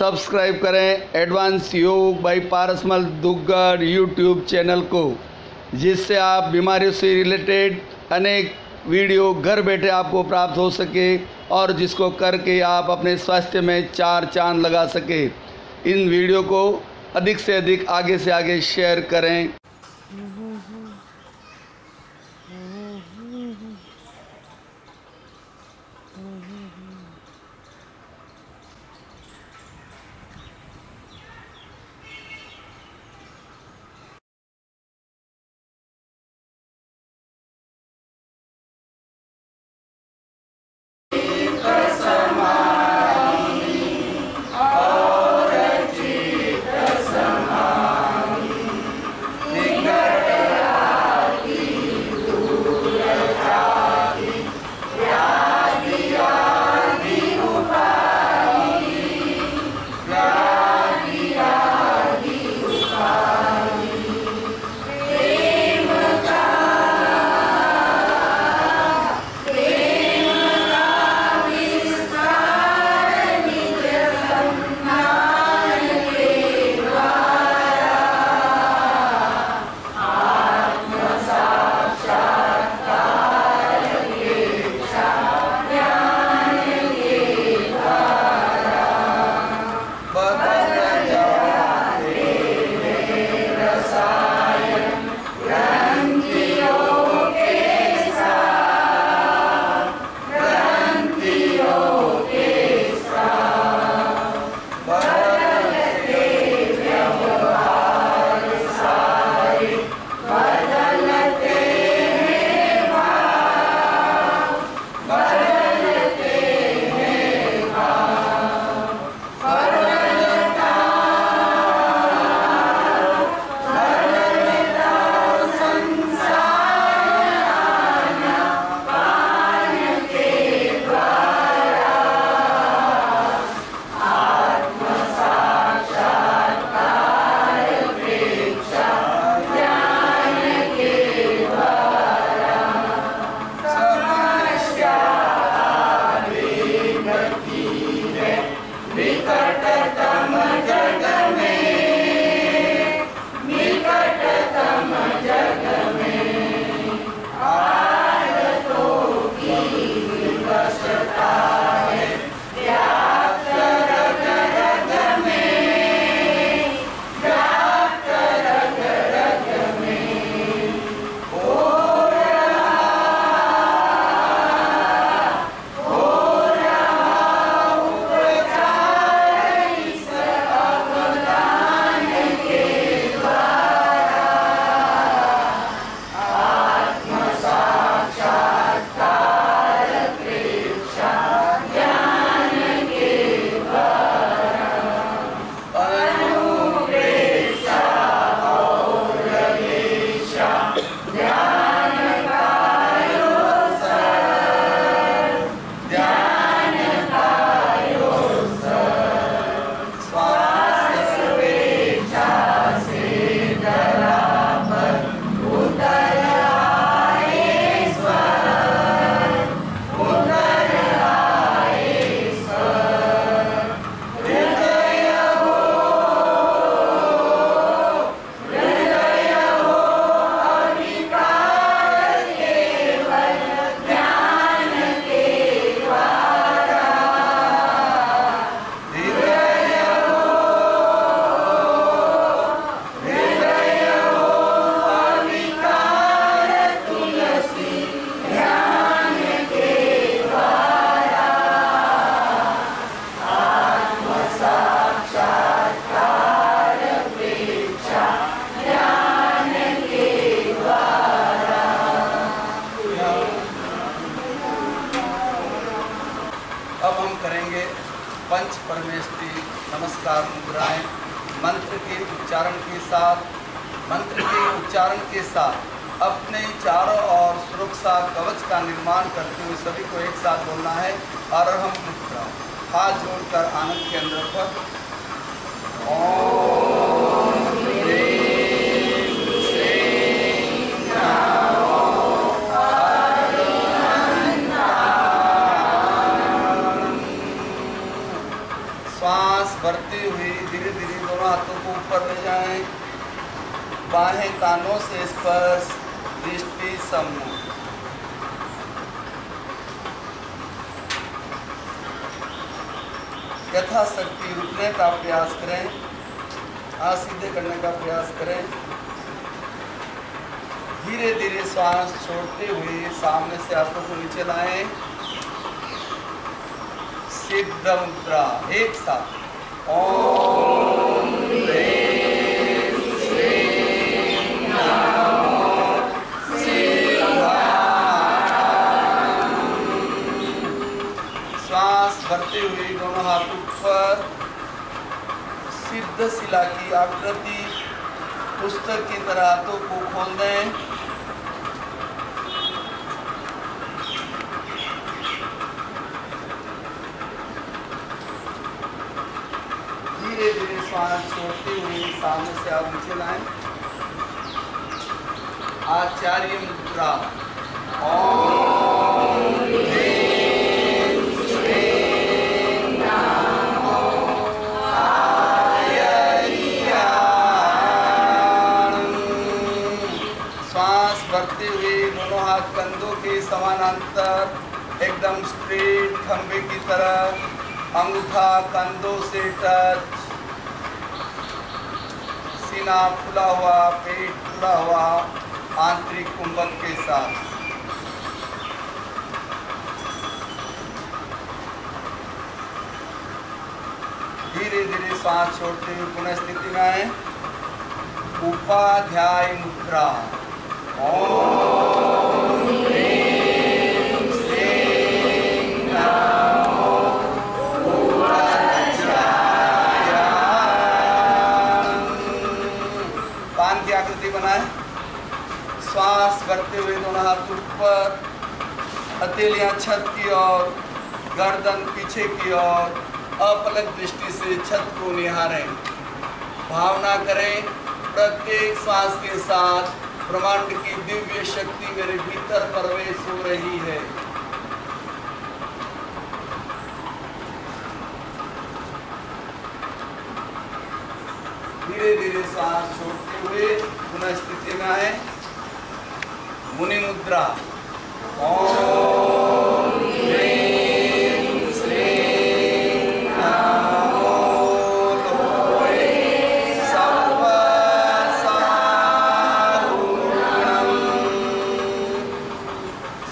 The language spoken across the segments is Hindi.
सब्सक्राइब करें एडवांस योग by Parasmal Duggar YouTube channel को, जिससे आप बीमारियों से रिलेटेड अनेक वीडियो घर बैठे आपको प्राप्त हो सके और जिसको करके आप अपने स्वास्थ्य में चार चांद लगा सके। इन वीडियो को अधिक से अधिक आगे से आगे शेयर करें। अब हम करेंगे पंच परमेष्टि नमस्कार मुद्राएं। मंत्र के उच्चारण के साथ अपने चारों ओर सुरक्षा कवच का निर्माण करते हुए सभी को एक साथ बोलना है। और हम मुद्रा हाथ जोड़कर आनंद के अंदर पर श्वास भरते बढ़ती हुई धीरे धीरे दोनों हाथों को ऊपर ले जाएं। बाहें कानों से स्पर्श, दृष्टि सम्मुख। यथाशक्ति रुकने का प्रयास करें, हाथ सीधे करने का प्रयास करें। धीरे धीरे श्वास छोड़ते हुए सामने से हाथों को नीचे लाएं। सिद्ध मुद्रा एक साथ। ओम ह्रीं श्रीं नमो सिद्धाय। श्वास भरते हुए दोनों हाथ ऊपर। सिद्ध शिला की आकृति पुस्तक की तरह हाथों को खोल दें। धीरे धीरे श्वास छोड़ते हुए सामने से आप नीचे लाएं। आचार्य मुद्रा। ओम ह्रीं श्रीं नमो श्वास भरते हुए दोनों हाथ कंधों के समानांतर एकदम स्ट्रेट खंबे की तरह। अंगूठा कंधों से टच। सीना खुला हुआ, पेट खुला हुआ, आंतरिक कुंभक के साथ। धीरे धीरे सांस छोड़ते हुए पुनः स्थिति में आए। उपाध्याय मुद्रा। ओम ह्रीं श्रीं नमो उपाध्याय। कान की आकृति बनाए। श्वास भरते हुए दोनों हाथ ऊपर। हथेलियां छत की ओर, गर्दन पीछे की ओर। अपलक दृष्टि से छत को निहारें। भावना करें प्रत्येक श्वास के साथ ब्रह्मांड की दिव्य शक्ति मेरे भीतर प्रवेश हो रही है। धीरे धीरे सांस छोड़ते हुए पुनः स्थिति में आए। मुनि मुद्रा। ओम ह्रीं श्रीं नमो लोहे सर्व साहुणम्।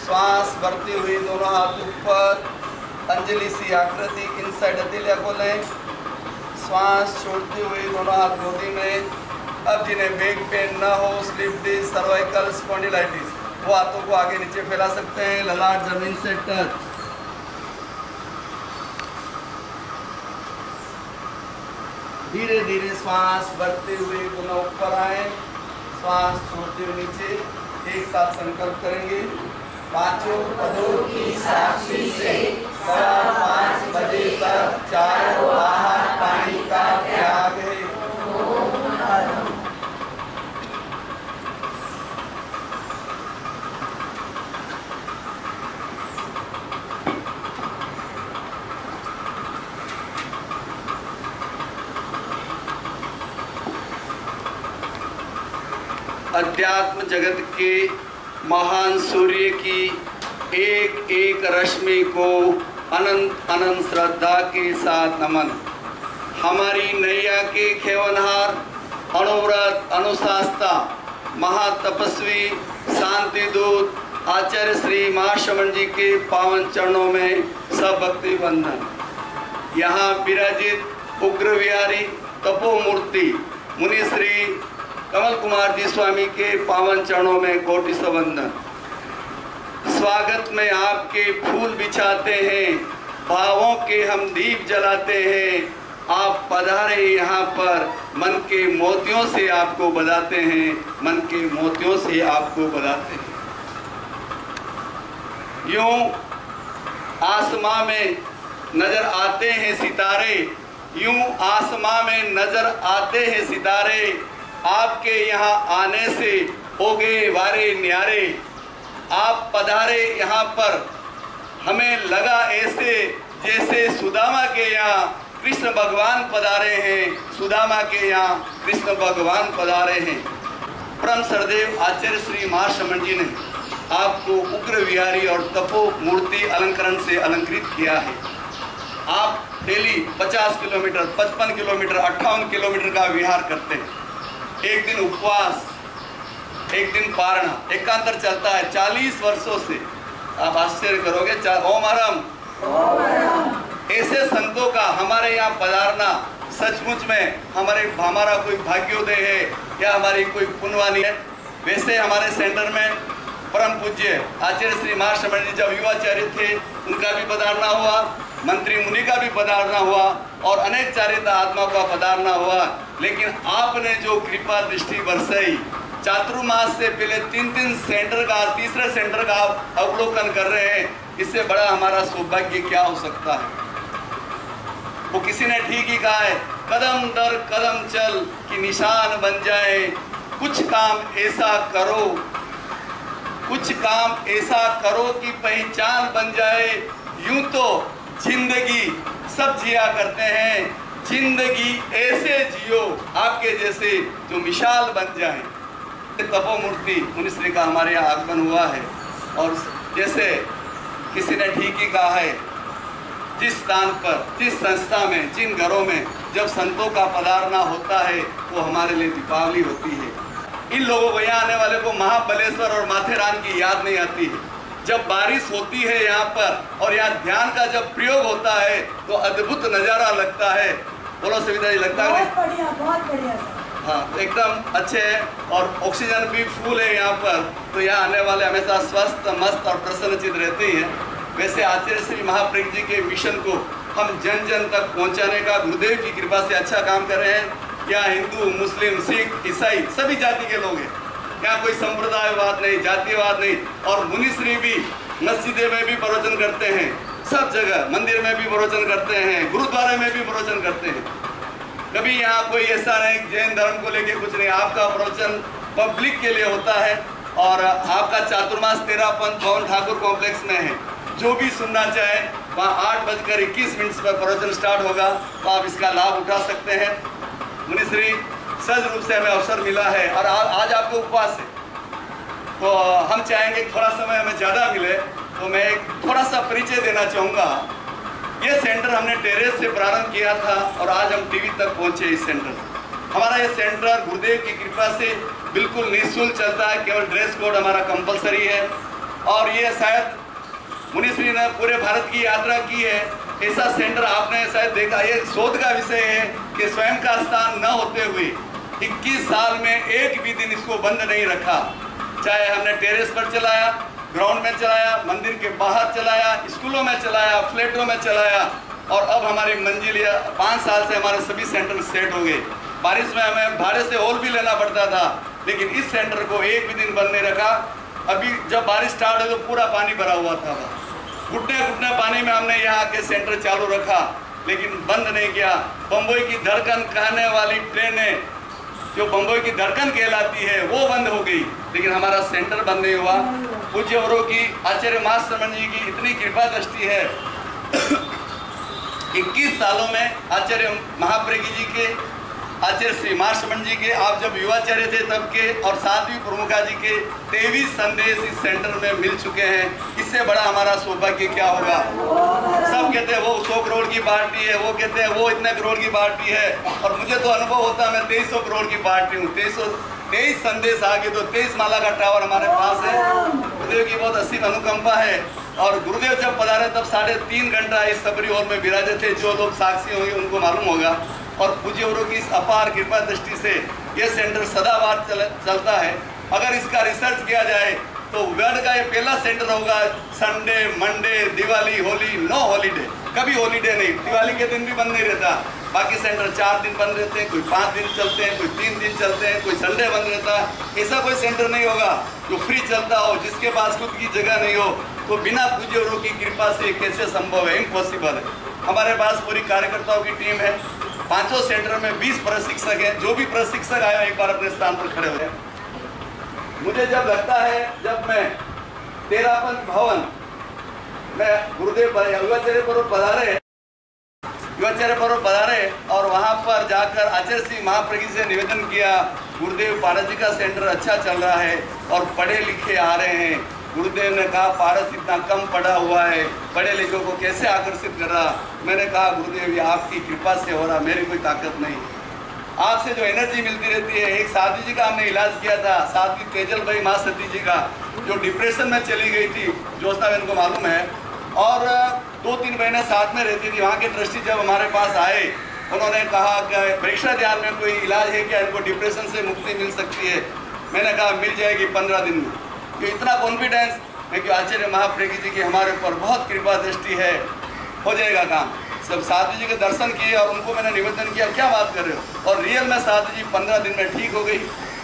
श्वास भरते हुए दोनों हाथ ऊपर। अंजलि सी आकृति इनसाइड हथेलियां खोलें। श्वास छोड़ते हुए दोनों हाथ गोदी में। अब जिन्हें बैक पेन न हो, स्लिप डिस्क, सर्वाइकल स्पॉन्डिलाइटिस, वो हाथों को आगे नीचे फैला सकते हैं। ललाट जमीन से टच। धीरे धीरे श्वास भरते हुए पुनः ऊपर आए। श्वास छोड़ते हुए नीचे। एक साथ संकल्प करेंगे। पांचों पदों की साक्षी से 5:15 बजे तक चारों बाहर पानी का त्याग है। अध्यात्म जगत के महान सूर्य की एक एक रश्मि को अनंत अनंत श्रद्धा के साथ नमन। हमारी नैया के खेवनहार, अनुव्रत अनुशास्ता, महातपस्वी, शांति दूत आचार्य श्री महाश्रवण जी के पावन चरणों में सब भक्ति बंधन। यहाँ विराजित उग्र विहारी तपोमूर्ति मुनि श्री कमल कुमार जी स्वामी के पावन चरणों में कोटि वंदन। स्वागत में आपके फूल बिछाते हैं, भावों के हम दीप जलाते हैं। आप पधारे यहाँ पर, मन के मोतियों से आपको बधाते हैं, मन के मोतियों से आपको बधाते हैं। यूं आसमां में नजर आते हैं सितारे, यूं आसमां में नजर आते हैं सितारे। आपके यहाँ आने से हो गए वारे न्यारे। आप पधारे यहाँ पर, हमें लगा ऐसे जैसे सुदामा के यहाँ कृष्ण भगवान पधारे हैं, सुदामा के यहाँ कृष्ण भगवान पधारे हैं। परम सरदेव आचार्य श्री महाश्रमण जी ने आपको उग्र विहारी और तपो मूर्ति अलंकरण से अलंकृत किया है। आप डेली 50 किलोमीटर, 55 किलोमीटर, 58 किलोमीटर का विहार करते हैं। एक दिन उपवास, एक दिन पारणा, एकांतर चलता है 40 वर्षों से। आप आश्चर्य करोगे। ओम हरम। ऐसे संतों का हमारे यहाँ पधारना सचमुच में हमारा कोई भाग्योदय है या हमारी कोई पुण्यवानी है। वैसे हमारे सेंटर में परम पूज्य आचार्य श्री महाश्रमण जी जब युवाचार्य थे, उनका भी पधारना हुआ, मंत्री मुनि का भी पधारना हुआ और अनेक चारिता आत्मा का पधारना हुआ। लेकिन आपने जो कृपा दृष्टि बरसाई, चातुर्मास से पहले 3 सेंटर का, तीसरे सेंटर का अवलोकन कर रहे हैं, इससे बड़ा हमारा सौभाग्य क्या हो सकता है। वो किसी ने ठीक ही कहा है, कदम दर कदम चल कि निशान बन जाए, कुछ काम ऐसा करो, कुछ काम ऐसा करो कि पहचान बन जाए। यूं तो जिंदगी सब जिया करते हैं, जिंदगी ऐसे जियो आपके जैसे जो मिसाल बन जाए। तपोमूर्ति मुनिश्री का हमारे यहाँ आगमन हुआ है और जैसे किसी ने ठीक ही कहा है, जिस स्थान पर, जिस संस्था में, जिन घरों में जब संतों का पधारना होता है वो हमारे लिए दीपावली होती है। इन लोगों को, यहाँ आने वाले को महाबलेश्वर और माथेरान की याद नहीं आती है। जब बारिश होती है यहाँ पर और यहाँ ध्यान का जब प्रयोग होता है तो अद्भुत नज़ारा लगता है। बोलो सविता जी, लगता है? बहुत बढ़िया, बहुत बढ़िया। हाँ, एकदम अच्छे है और ऑक्सीजन भी फुल है यहाँ पर, तो यहाँ आने वाले हमेशा स्वस्थ, मस्त और प्रसन्नचित रहते हैं। वैसे आचार्य श्री महाप्रज्ञ जी के मिशन को हम जन जन तक पहुँचाने का गुरुदेव की कृपा से अच्छा काम कर रहे हैं। यहाँ हिंदू, मुस्लिम, सिख, ईसाई सभी जाति के लोग हैं। यहाँ कोई संप्रदायवाद नहीं, जातिवाद नहीं। और मुनिश्री भी मस्जिदे में भी प्रवचन करते हैं, सब जगह मंदिर में भी प्रवचन करते हैं, गुरुद्वारे में भी प्रवचन करते हैं। कभी यहाँ कोई ऐसा नहीं जैन धर्म को लेके कुछ नहीं, आपका प्रवचन पब्लिक के लिए होता है। और आपका चातुर्मास 13 पंथ भवन ठाकुर कॉम्प्लेक्स में है। जो भी सुनना चाहे वहाँ 8:21 पर प्रवचन स्टार्ट होगा, तो आप इसका लाभ उठा सकते हैं। मुनिश्री सहज रूप से हमें अवसर मिला है और आज आपको उपवास है, तो हम चाहेंगे थोड़ा समय हमें ज़्यादा मिले, तो मैं एक थोड़ा सा परिचय देना चाहूँगा। ये सेंटर हमने टेरेस से प्रारंभ किया था और आज हम टीवी तक पहुँचे। इस सेंटर हमारा ये सेंटर गुरुदेव की कृपा से बिल्कुल निःशुल्क चलता है, केवल ड्रेस कोड हमारा कंपलसरी है। और ये शायद मुनिश्री ने पूरे भारत की यात्रा की है, ऐसा सेंटर आपने शायद देखा। ये शोध का विषय है कि स्वयं का स्थान न होते हुए 21 साल में एक भी दिन इसको बंद नहीं रखा। चाहे हमने टेरेस पर चलाया, ग्राउंड में चलाया, मंदिर के बाहर चलाया, स्कूलों में चलाया, फ्लैटों में चलाया। और अब हमारी मंजिल 5 साल से हमारे सभी सेंटर सेट हो गए। बारिश में हमें भाड़े से हॉल भी लेना पड़ता था, लेकिन इस सेंटर को एक भी दिन बंद नहीं रखा। अभी जब बारिश स्टार्ट हुई तो पूरा पानी भरा हुआ था, घुटने घुटने पानी में हमने यहाँ के सेंटर चालू रखा, लेकिन बंद नहीं किया। बम्बई की धड़कन कहने वाली ट्रेनें, जो बम्बई की धड़कन कहलाती है, वो बंद हो गई, लेकिन हमारा सेंटर बंद नहीं हुआ। पूज्य औरों की, आचार्य महाश्रमण जी की इतनी कृपा दृष्टि है। 21 सालों में आचार्य महाप्रज्ञ जी के, आचार्य श्री महाश्रमण जी के, आप जब युवाचार्य थे तब के, और साध्वी प्रमुखा जी के 23 संदेश इस सेंटर में मिल चुके हैं। इससे बड़ा हमारा सौभाग्य क्या होगा। सब कहते हैं वो 100 करोड़ की पार्टी है, वो कहते हैं वो इतने करोड़ की पार्टी है, और मुझे तो अनुभव होता है मैं 2300 करोड़ की पार्टी हूँ। 23 संदेश आ गए तो 23 माला का टावर हमारे पास है। गुरुदेव की बहुत असीम अनुकंपा है। और गुरुदेव जब पधारे तब 3.5 घंटा इस सबरी हॉल में विराजे थे। जो लोग साक्षी होंगे उनको मालूम होगा। और पूज्य औरों की इस अपार कृपा दृष्टि से ये सेंटर सदाबहार चलता है। अगर इसका रिसर्च किया जाए तो वर्ल्ड का ये पहला सेंटर होगा। Sunday, Monday, Diwali, Holi, no holiday, कभी हॉलीडे नहीं। दिवाली के दिन भी बंद नहीं रहता। बाकी सेंटर 4 दिन बंद रहते हैं, कोई 5 दिन चलते हैं, कोई 3 दिन चलते हैं, कोई संडे बंद रहता है। ऐसा कोई सेंटर नहीं होगा जो फ्री चलता हो, जिसके पास खुद की जगह नहीं हो। तो बिना पूज्य औरों की कृपा से कैसे संभव है? इम्पॉसिबल है। हमारे पास पूरी कार्यकर्ताओं की टीम है। 5 सेंटर में 20 प्रशिक्षक हैं। जो भी प्रशिक्षक आया एक बार अपने स्थान पर खड़े हो जाए। मुझे जब लगता है, जब मैं 13 पंथ भवन में गुरुदेव युवाचार्य पर पधारे, युवाचार्य पर्व पधारे और वहाँ पर जाकर आचार्य श्री महाप्रज्ञ से निवेदन किया, गुरुदेव पारस जी का सेंटर अच्छा चल रहा है और पढ़े लिखे आ रहे हैं। गुरुदेव ने कहा पारस इतना कम पढ़ा हुआ है, पढ़े लिखों को कैसे आकर्षित कर रहा। मैंने कहा गुरुदेव ये आपकी कृपा से हो रहा, मेरी कोई ताकत नहीं। आपसे जो एनर्जी मिलती रहती है। एक साधु जी का हमने इलाज किया था, साध्वी तेजल भाई महासती जी का, जो डिप्रेशन में चली गई थी, ज्योत्सना बहन को मालूम है, और 2-3 महीने साथ में रहती थी। वहाँ के ट्रस्टी जब हमारे पास आए, उन्होंने कहा कि परीक्षा ध्यान में कोई इलाज है क्या, इनको डिप्रेशन से मुक्ति मिल सकती है। मैंने कहा मिल जाएगी 15 दिन में। कि इतना कॉन्फिडेंस है कि आचार्य महाप्रज्ञ जी की हमारे ऊपर बहुत कृपा दृष्टि है, हो जाएगा काम। सब साधु जी के दर्शन किए और उनको मैंने निवेदन किया, क्या बात कर रहे हो, और रियल में साधु जी 15 दिन में ठीक हो गई।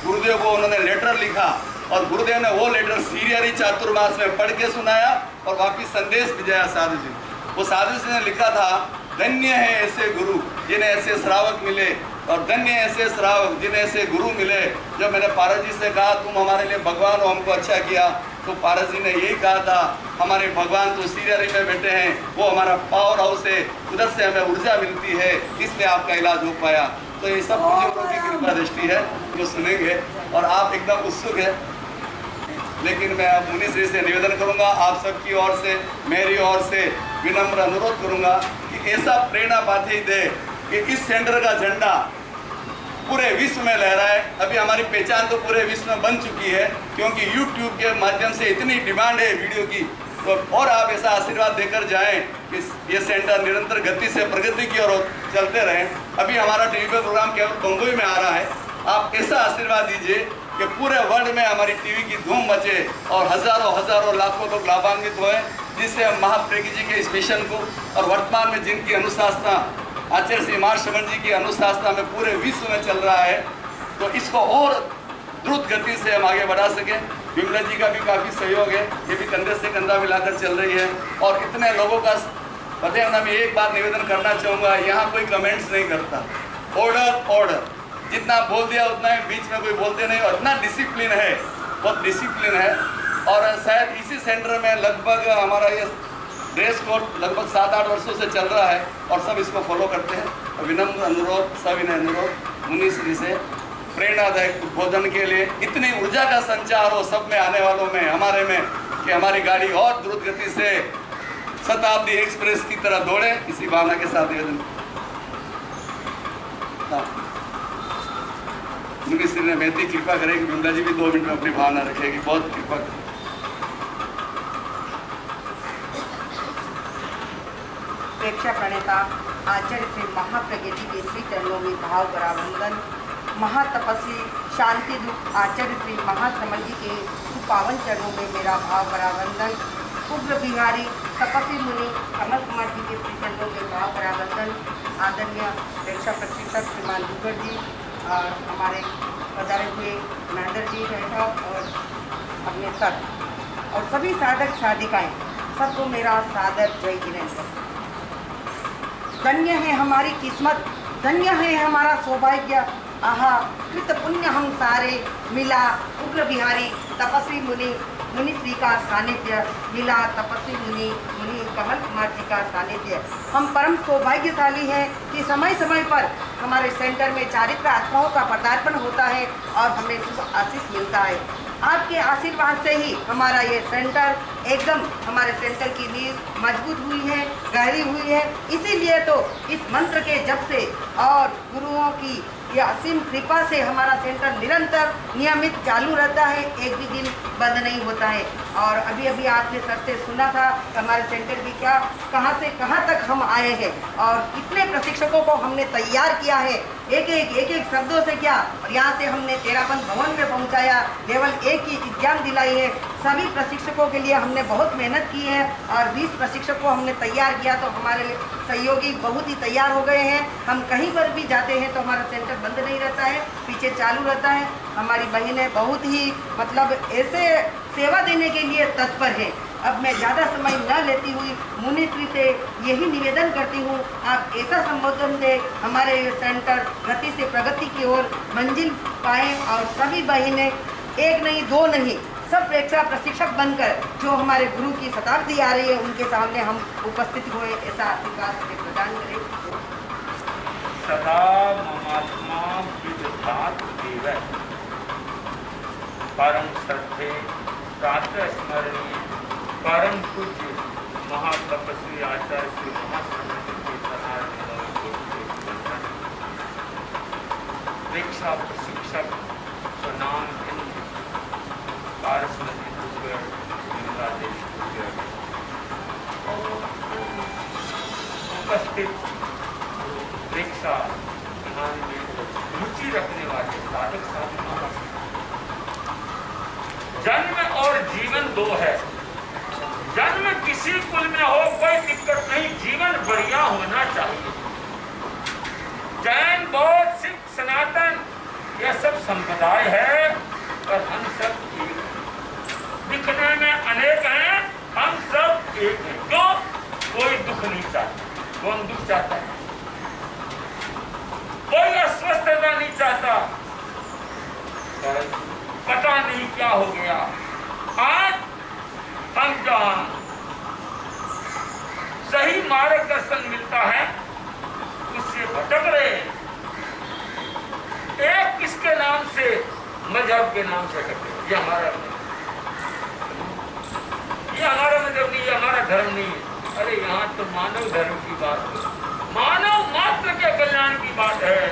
गुरुदेव को उन्होंने लेटर लिखा और गुरुदेव ने वो लेटर सीरियरी चातुर्मास में पढ़ के सुनाया और वापिस संदेश भिजाया साधु जी। वो साधु जी ने लिखा था, धन्य है ऐसे गुरु जिन्हें ऐसे श्रावक मिले, और धन्य ऐसे श्रावक जिन्हें ऐसे गुरु मिले। जब मैंने पारस जी से कहा तुम हमारे लिए भगवान हो, हमको अच्छा किया, तो पारस जी ने यही कहा था, हमारे भगवान तो सीरियरी में बैठे हैं, वो हमारा पावर हाउस है, उधर से हमें ऊर्जा मिलती है, इसलिए आपका इलाज हो पाया। तो ये सब गुरुदेव की कृपा दृष्टि है जो सुनेंगे, और आप एकदम उत्सुक है। लेकिन मैं अब मुनि श्री से निवेदन करूंगा, आप सबकी ओर से, मेरी ओर से विनम्र अनुरोध करूंगा कि ऐसा प्रेरणा पाती दे कि इस सेंटर का झंडा पूरे विश्व में लहराए। अभी हमारी पहचान तो पूरे विश्व में बन चुकी है, क्योंकि YouTube के माध्यम से इतनी डिमांड है वीडियो की। तो और आप ऐसा आशीर्वाद देकर जाएं कि ये सेंटर निरंतर गति से प्रगति की ओर चलते रहें। अभी हमारा टीवी पे प्रोग्राम केवल बंबई में आ रहा है, आप ऐसा आशीर्वाद दीजिए कि पूरे वर्ल्ड में हमारी टीवी की धूम मचे और हज़ारों लाखों लोग लाभान्वित हुए, जिससे हम महाप्रज्ञ जी के इस मिशन को, और वर्तमान में जिनकी अनुशासना आचार्य श्री महाश्रवण जी की अनुशासना में पूरे विश्व में चल रहा है, तो इसको और द्रुत गति से हम आगे बढ़ा सकें। विमला जी का भी काफ़ी सहयोग है, ये भी कंधे से कंधा मिलाकर चल रही है। और इतने लोगों का पता है ना, मैं एक बात निवेदन करना चाहूँगा, यहाँ कोई कमेंट्स नहीं करता, ऑर्डर जितना बोल दिया उतना ही, बीच में कोई बोलते नहीं, और इतना डिसिप्लिन है, बहुत डिसिप्लिन है। और शायद इसी सेंटर में लगभग हमारा ये ड्रेस कोड लगभग 7-8 वर्षों से चल रहा है और सब इसको फॉलो करते हैं। और विनम्र अनुरोध, सविनय अनुरोध मुनि श्री से प्रेरणादायक उद्बोधन के लिए, इतनी ऊर्जा का संचार हो सब में, आने वालों में, हमारे में, कि हमारी गाड़ी और द्रुत गति से शताब्दी एक्सप्रेस की तरह दौड़े, इसी भावना के साथ निवेदन। मुनि श्री ने बेहती कृपा करेगी, विमला जी भी 2 मिनट में अपनी भावना रखेगी, बहुत कृपा करेगी। प्रेक्षा प्रणेता आचार्य श्री महाप्रज्ञ जी के श्री चरणों में भाव भरा वंदन। महातपस्वी शांति दूत आचार्य श्री महाश्रमण जी के सुपावन चरणों में मेरा भाव भरा वंदन। उग्र बिहारी तपस्वी मुनि कमल कुमार जी के श्री चरणों में भाव भरा वंदन। आदरणीय प्रेक्षा प्रशिक्षक श्रीमान दुग्गड़ जी और हमारे पधारे हुए महेंद्र जी बैठा और अपने सर और सभी साधक साधिकाएँ, सबको मेरा सादर जय गिरेंद्र। धन्य है हमारी किस्मत, धन्य है हमारा सौभाग्य, आहा कृत पुण्य हम सारे, मिला उग्र बिहारी तपस्वी मुनि मुनि श्री का सानिध्य, मिला तपस्वी मुनि मुनि कमल कुमार जी का सानिध्य। हम परम सौभाग्यशाली हैं कि समय समय पर हमारे सेंटर में चारित्र आत्माओं का पदार्पण होता है और हमें शुभ आशीष मिलता है। आपके आशीर्वाद से ही हमारा ये सेंटर एकदम, हमारे सेंटर की नींव मजबूत हुई है, गहरी हुई है। इसीलिए तो इस मंत्र के जप से और गुरुओं की यह असीम कृपा से हमारा सेंटर निरंतर नियमित चालू रहता है, एक भी दिन बंद नहीं होता है। और अभी अभी आपने सर से सुना था हमारे सेंटर की क्या, कहां से कहां तक हम आए हैं और कितने प्रशिक्षकों को हमने तैयार किया है, एक एक शब्दों से क्या, और यहाँ से हमने 13 भवन में पहुँचाया, लेवल 1 की एग्जाम दिलाई है। सभी प्रशिक्षकों के लिए हमने बहुत मेहनत की है और 20 प्रशिक्षकों को हमने तैयार किया, तो हमारे सहयोगी बहुत ही तैयार हो गए हैं। हम कहीं पर भी जाते हैं तो हमारा सेंटर बंद नहीं रहता है, पीछे चालू रहता है। हमारी बहनें बहुत ही मतलब ऐसे सेवा देने के लिए तत्पर है। अब मैं ज़्यादा समय न लेती हुई मुनि श्री से यही निवेदन करती हूँ, आप ऐसा संबोधन दें हमारे सेंटर गति से प्रगति की ओर मंजिल पाएँ और सभी बहनें, एक नहीं दो नहीं, सब प्रेक्षा प्रशिक्षक बनकर जो हमारे गुरु की शताब्दी आ रही है उनके सामने हम उपस्थित हुए, ऐसा आशीर्वाद प्रदान करें। सदा ममात्मा विदधात देव परम श्रद्धे प्रातः स्मरणीय परम पूज्य महातपस्वी आचार्य श्री महासंत के दीक्षा शिक्षक नाम पारसमती दुर्गढ़ बांग्लादेश उपस्थित दीक्षा ध्यान में रुचि रखने वाले साधक साधना। जन्म और जीवन दो है। जन्म किसी कुल में हो कोई दिक्कत नहीं, जीवन बढ़िया होना चाहिए। जैन बौद्ध सिख सनातन यह सब संप्रदाय है और हम सब एक दिखने में अनेक हैं, हम सब एक हैं। क्यों? कोई दुख नहीं चाहता। कौन दुख चाहता है? कोई अस्वस्थता नहीं चाहता। पता नहीं क्या हो गया। आज हम जहां सही मार्गदर्शन मिलता है उससे भटक रहे हैं। एक किसके नाम से? मजहब के नाम से करते हैं। ये हमारा मजहब नहीं, ये हमारा धर्म नहीं है। अरे यहाँ तो मानव धर्म की बात है, मानव मात्र के कल्याण की बात है।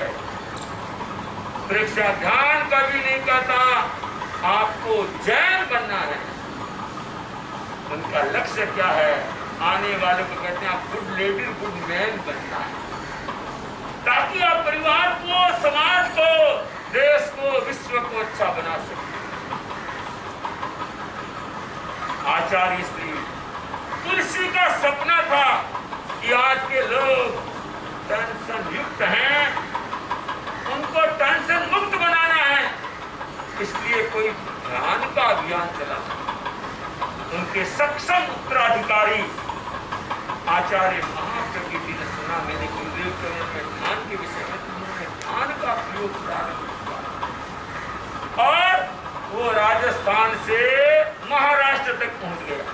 परीक्षा ध्यान कभी नहीं कहता आपको जैन बनना है। उनका लक्ष्य क्या है? आने वाले को कहते हैं आप गुड लेडी गुड मैन बनना है, ताकि आप परिवार को, समाज को, देश को, विश्व को अच्छा बना सके। आचार्य श्री तुलसी का सपना था कि आज के लोग टेंशन युक्त हैं, उनको टेंशन मुक्त बनाना है, इसलिए कोई ध्यान का अभियान चला। उनके सक्षम उत्तराधिकारी आचार्य महाप्रज्ञ जी ने सुना, मैंने गुरुदेव के ध्यान के विषय में, उन्होंने ध्यान का प्रयोग प्रारंभ किया और वो राजस्थान से महाराष्ट्र तक पहुंच गया।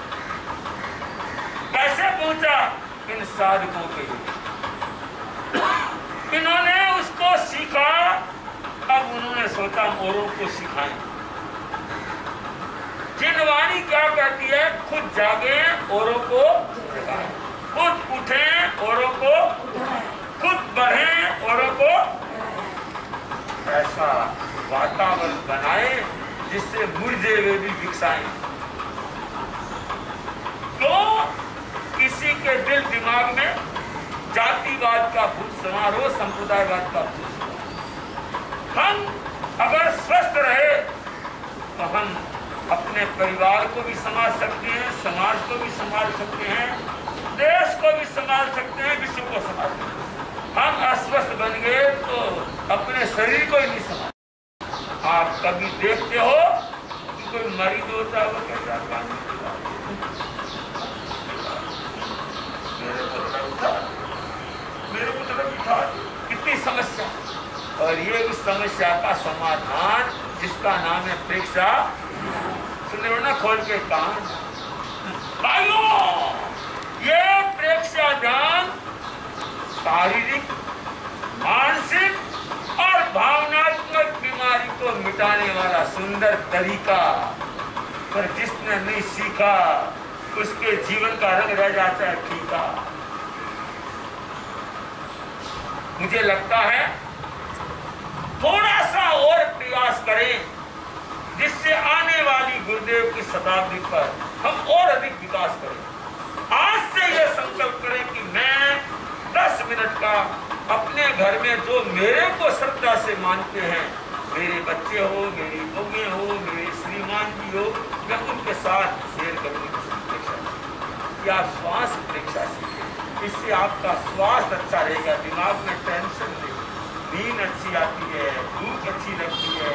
कैसे पहुंचा? इन साधकों के इन्होंने उसको सीखा। अब उन्होंने सोचा औरों को सिखाएं। जिनवाणी क्या कहती है? खुद जागे औरों को जगाएं, खुद उठें औरों को, खुद बढ़ें औरों को। ऐसा वातावरण बनाए जिससे मुर्जे वे भी विकसाएं। तो किसी के दिल दिमाग में जातिवाद का भूत समारोह, संप्रदायवाद का भूत। हम अगर स्वस्थ रहे तो हम अपने परिवार को भी संभाल सकते हैं, समाज को भी संभाल सकते हैं, देश को भी संभाल सकते हैं, विश्व को संभाल सकते हैं। हम अस्वस्थ बन गए तो अपने शरीर को ही नहीं संभाल। आप कभी देखते हो कि कोई मरीज होता है वो कैसा काम मेरे को तरफ उठा, कितनी समस्या। और ये उस समस्या का समाधान जिसका नाम है परीक्षा। सुने ना खोल के कान भाइयों, ये प्रेक्षा ध्यान शारीरिक, मानसिक और भावनात्मक बीमारी को मिटाने वाला सुंदर तरीका, पर जिसने नहीं सीखा उसके जीवन का रंग रह जाता है फीका। मुझे लगता है थोड़ा सा और प्रयास करें जिससे आने वाली गुरुदेव की शताब्दी पर हम और अधिक विकास करें। आज से यह संकल्प करें कि मैं 10 मिनट का अपने घर में जो मेरे को श्रद्धा से मानते हैं, मेरे बच्चे हो, मेरी बहूएं हो, मेरे श्रीमान जी हो, मैं उनके साथ शेयर करूँगी कि आप श्वास परीक्षा सीखें। इससे आपका स्वास्थ्य अच्छा रहेगा, दिमाग में टेंशन नहीं, नींद अच्छी आती है, भूख अच्छी लगती है,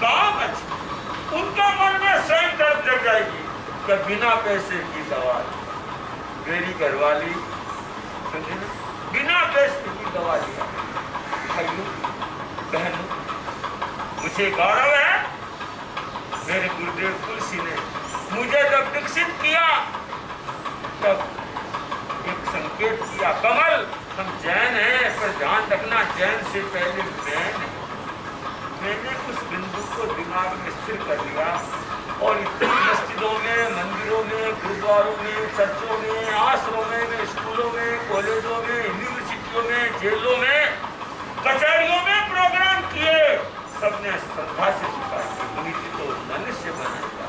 काम अच्छी। उनका मन में स्वयं तड़प जग जाएगी कि बिना पैसे की दवा। मेरी घरवाली समझे ना, बिना पैसे की दवा लिया। भाइयों बहनों, मुझे गौरव है मेरे गुरुदेव तुलसी ने मुझे जब विकसित किया तब एक संकेत किया, कमल हम जैन हैं, पर ध्यान रखना जैन से पहले मैन है। मैंने उस बिंदु को दिमाग में स्थिर कर लिया और इतनी मस्जिदों में, मंदिरों में, गुरुद्वारों में, चर्चों में, आश्रमों में, स्कूलों में, कॉलेजों में, यूनिवर्सिटियों में, जेलों में, कचहरियों में प्रोग्राम किए। सबने श्रद्धा से स्वीकार की, मुनि तो मनुष्य बनाएगा,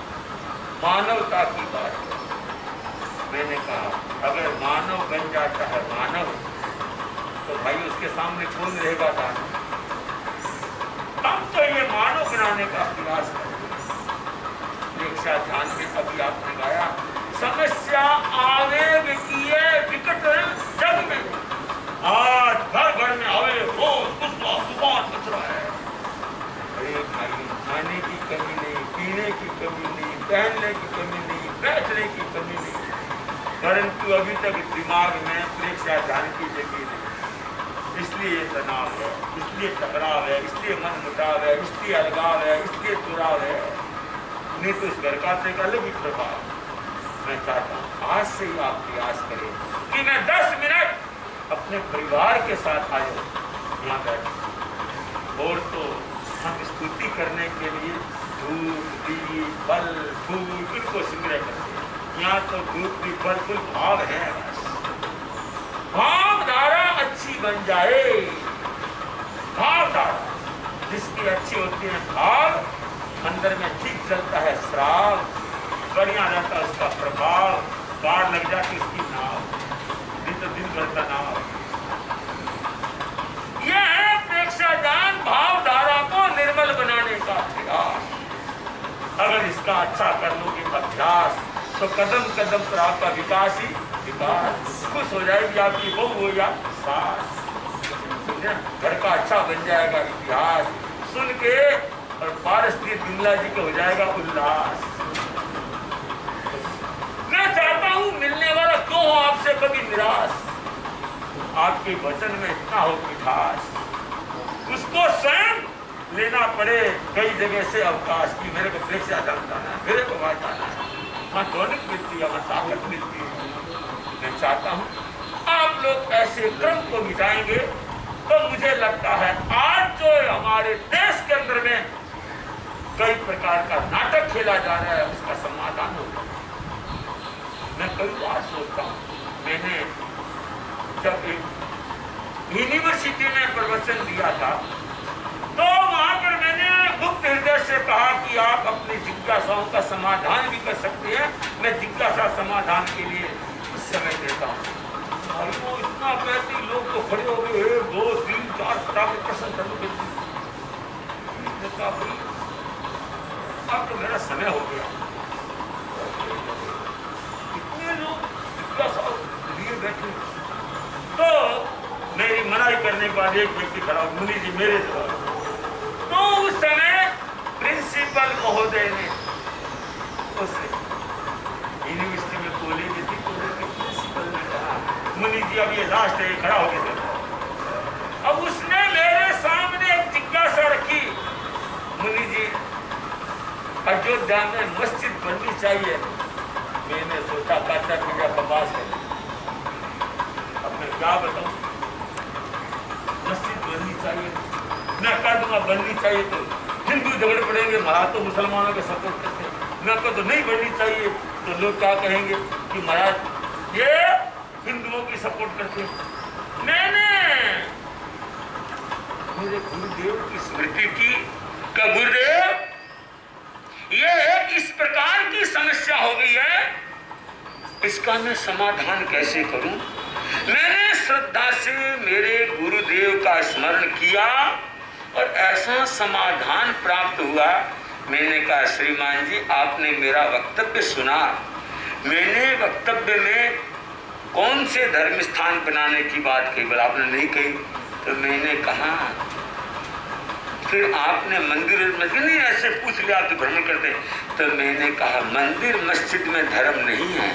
मानवता की बात है। मैंने कहा अगर मानव बन जाता है मानव, तो भाई उसके सामने कौन रहेगा दानव? हम तो ये मानव बनाने का प्रयास करेंगे। दीक्षा ध्यान में अभी आपने गाया, समस्या आवेग की है विकट जग में, आज घर घर में आवेग, रोज गुस्सा तूफान मच रहा है। अरे भाई, खाने की कमी नहीं, पीने की कमी नहीं, पहनने की कमी नहीं, बैठने की कमी नहीं, परंतु अभी तक दिमाग में प्रेक्षा ध्यान की जगह नहीं। इसलिए तनाव है, इसलिए टकराव है, इसलिए मन मुटाव है, इसलिए अलगाव है, इसलिए दुराव है। नहीं तो इस घर का एक अलग ही प्रभाव। मैं चाहता हूँ आज से ही आप प्रयास करें कि मैं 10 मिनट अपने परिवार के साथ आया यहाँ बैठ, और तो हम स्तुति करने के लिए धूप, दीप, फल, फूल इनको संग्रह करते हैं। यहाँ तो धूप, दीप, फल, फूल भाव है। भावधारा अच्छी बन जाए, भावधारा जिसकी अच्छी होती है, भाव अंदर में ठीक चलता है, श्राव बढ़िया रहता है, उसका प्रभाव, बाढ़ लग जाती उसकी नाव, नहीं तो दिन भर का नाव। यह है प्रेक्षादान, भावधारा को निर्मल बनाने का प्रयास। अगर इसका अच्छा कर लोगे अभ्यास, तो कदम कदम पर आपका विकास ही विकास। खुश हो जाएगी आपकी बहू हो या सास, घर का अच्छा बन जाएगा इतिहास सुन के, और पारस्ती बिमला जी को हो जाएगा उल्लास। मैं चाहता हूं मिलने वाला क्यों हो आपसे कभी निराश, आपके वचन में इतना हो मिठास, उसको स्वयं लेना पड़े कई जगह से अवकाश की। मेरे को प्रेक्षा जानता है, मेरे को बात जाना है, वहाँ टॉनिक मिलती है, वहाँ ताकत मिलती है। मैं चाहता हूँ आप लोग ऐसे क्रम को मिटाएंगे तो मुझे लगता है आज जो हमारे देश के अंदर में कई प्रकार का नाटक खेला जा रहा है उसका समाधान होगा। मैं कई बार सोचता हूँ, मैंने जब एक यूनिवर्सिटी में प्रवचन दिया था तो वहां पर मैंने गुप्त हृदय से कहा कि आप अपनी जिज्ञासाओं का समाधान भी कर सकते हैं। मैं जिज्ञासा समाधान के लिए कुछ समय देता हूँ। वो इतना कहती लोग तो खड़े हो गए, 1 2 3 4 फटाफट प्रश्न चालू कर दिए। अब तो मेरा समय हो गया, इतने लोग जिज्ञासा लिए बैठे। तो मेरी मनाही करने के बाद एक व्यक्ति खड़ा, मुनि जी मेरे द्वारा। तो उस समय प्रिंसिपल महोदय ने उससे यूनिवर्सिटी में कॉलेज थी, कॉलेज के प्रिंसिपल ने कहा मुनि जी अब ये लास्ट है, खड़ा हो गया। अब उसने मेरे सामने एक जिज्ञासा रखी, मुनि जी अयोध्या में मस्जिद बननी चाहिए। मैंने सोचा काटा पीटा बकवास है, अब मैं क्या बताऊं, मस्जिद बननी चाहिए, मैं कह दूंगा बननी चाहिए तो हिंदू झगड़ पड़ेंगे, महाराज तो मुसलमानों के सपोर्ट करते हैं। मैं कहता तो नहीं बननी चाहिए तो लोग क्या कहेंगे कि महाराज ये हिंदुओं की सपोर्ट करते हैं। मैंने मेरे गुरुदेव की स्मृति की, का गुरुदेव ये इस प्रकार की समस्या हो गई है, इसका मैं समाधान कैसे करूं। मैंने श्रद्धा से मेरे गुरुदेव का स्मरण किया और ऐसा समाधान प्राप्त हुआ। मैंने कहा श्रीमान जी आपने मेरा वक्तव्य सुना, मैंने वक्तव्य में कौन से धर्म स्थान बनाने की बात केवल आपने नहीं कही। तो मैंने कहा फिर आपने मंदिर मस्जिद नहीं ऐसे पूछ लिया, आप तो भ्रमण करते। तो मैंने कहा मंदिर मस्जिद में धर्म नहीं है,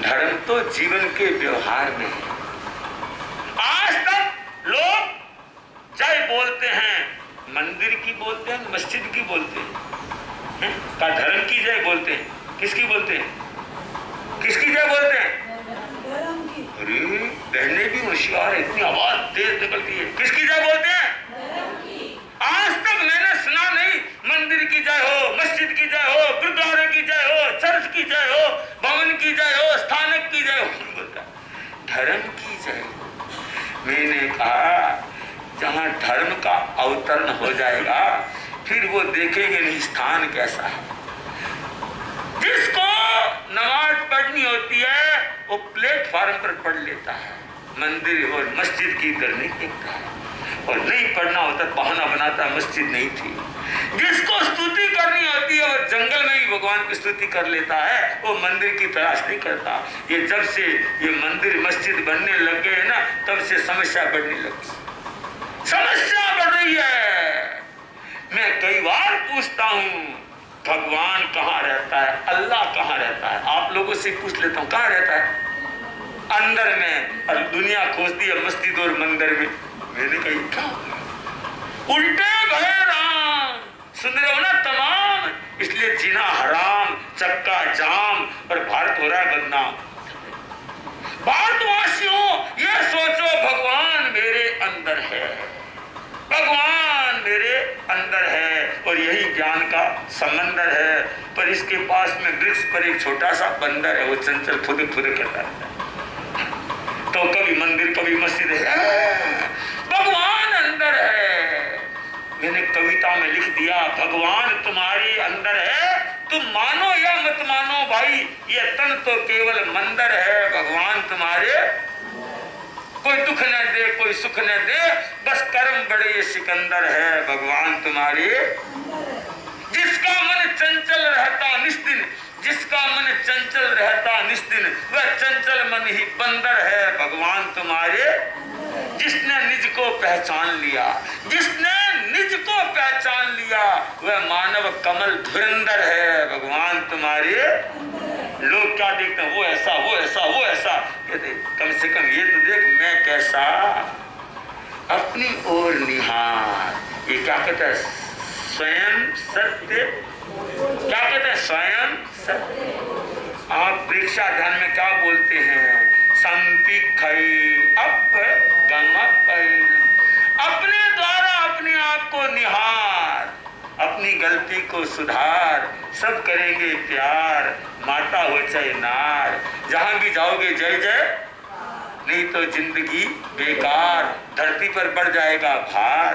धर्म तो जीवन के व्यवहार में है। आज तक लोग जय बोलते हैं, मंदिर की बोलते हैं, मस्जिद की बोलते हैं, का धर्म की जय बोलते हैं। किसकी बोलते हैं, किसकी जय बोलते हैं? अरे बहने भी होशियार है, इतनी आवाज तेज निकलती है। किसकी जय बोलते हैं? आज तक मैंने सुना नहीं मंदिर की जय हो, मस्जिद की जय हो, गुरुद्वारे की जय हो, चर्च की जय हो, भवन की जय हो, स्थानक की जय हो, बोलता धर्म की जय। मैंने कहा जहां धर्म का अवतरण हो जाएगा फिर वो देखेंगे नहीं स्थान कैसा है। जिसको नमाज पढ़नी होती है वो प्लेटफार्म पर पढ़ लेता है, मंदिर और मस्जिद की तरफ नहीं देखता है, और नहीं पढ़ना होता बहाना बनाता मस्जिद नहीं थी। जिसको स्तुति करनी होती है वो जंगल में ही भगवान की स्तुति कर लेता है, वो मंदिर की तलाश नहीं करता। ये जब से ये मंदिर मस्जिद बनने लग गए ना तब से समस्या बढ़ने लगी, समस्या बढ़ रही है। मैं कई बार पूछता हूँ भगवान कहाँ रहता है, अल्लाह कहाँ रहता है? आप लोगों से पूछ लेता हूँ कहाँ रहता है? अंदर में, और दुनिया खोजती है मस्जिद और मंदिर में। मैंने कही क्या उल्टे भय राम, सुन रहे हो ना तमाम, इसलिए जीना हराम, चक्का जाम, और भारत हो रहा है बदनाम। भारतवासियों ये सोचो भगवान मेरे अंदर है, भगवान मेरे अंदर है, और यही ज्ञान का समंदर है। पर इसके पास में वृक्ष पर एक छोटा सा बंदर है, वो चंचल फुदक फुदक करता रहता है। तो कभी मंदिर कभी मस्जिद है, भगवान अंदर है। मैंने कविता में लिख दिया भगवान तुम्हारे अंदर है, तुम मानो या मत मानो भाई, ये तन तो केवल मंदिर है, भगवान तुम्हारे। कोई दुख न दे कोई सुख न दे, बस कर्म बड़े ये सिकंदर है, भगवान तुम्हारे। जिसका मन चंचल रहता निस्दिन, जिसका मन चंचल रहता निस्दिन, वह चंचल मन ही बंदर है, भगवान तुम्हारे। जिसने निज को पहचान लिया, जिसने निज को पहचान लिया, वह मानव कमल धुरंधर है, भगवान तुम्हारे। लोग क्या देखते हैं, वो ऐसा वो ऐसा वो ऐसा, ये देख कम से कम ये तो देख मैं कैसा, अपनी ओर निहार। ये क्या कहता है? स्वयं सत्य। क्या कहते हैं? स्वयं सत्य। आप परीक्षा ध्यान में क्या बोलते हैं? अपने द्वारा अपने आप को निहार, अपनी गलती को सुधार, सब करेंगे प्यार, माता हो चाहे नार, जहां भी जाओगे जय जय, नहीं तो जिंदगी बेकार, धरती पर बढ़ जाएगा भार।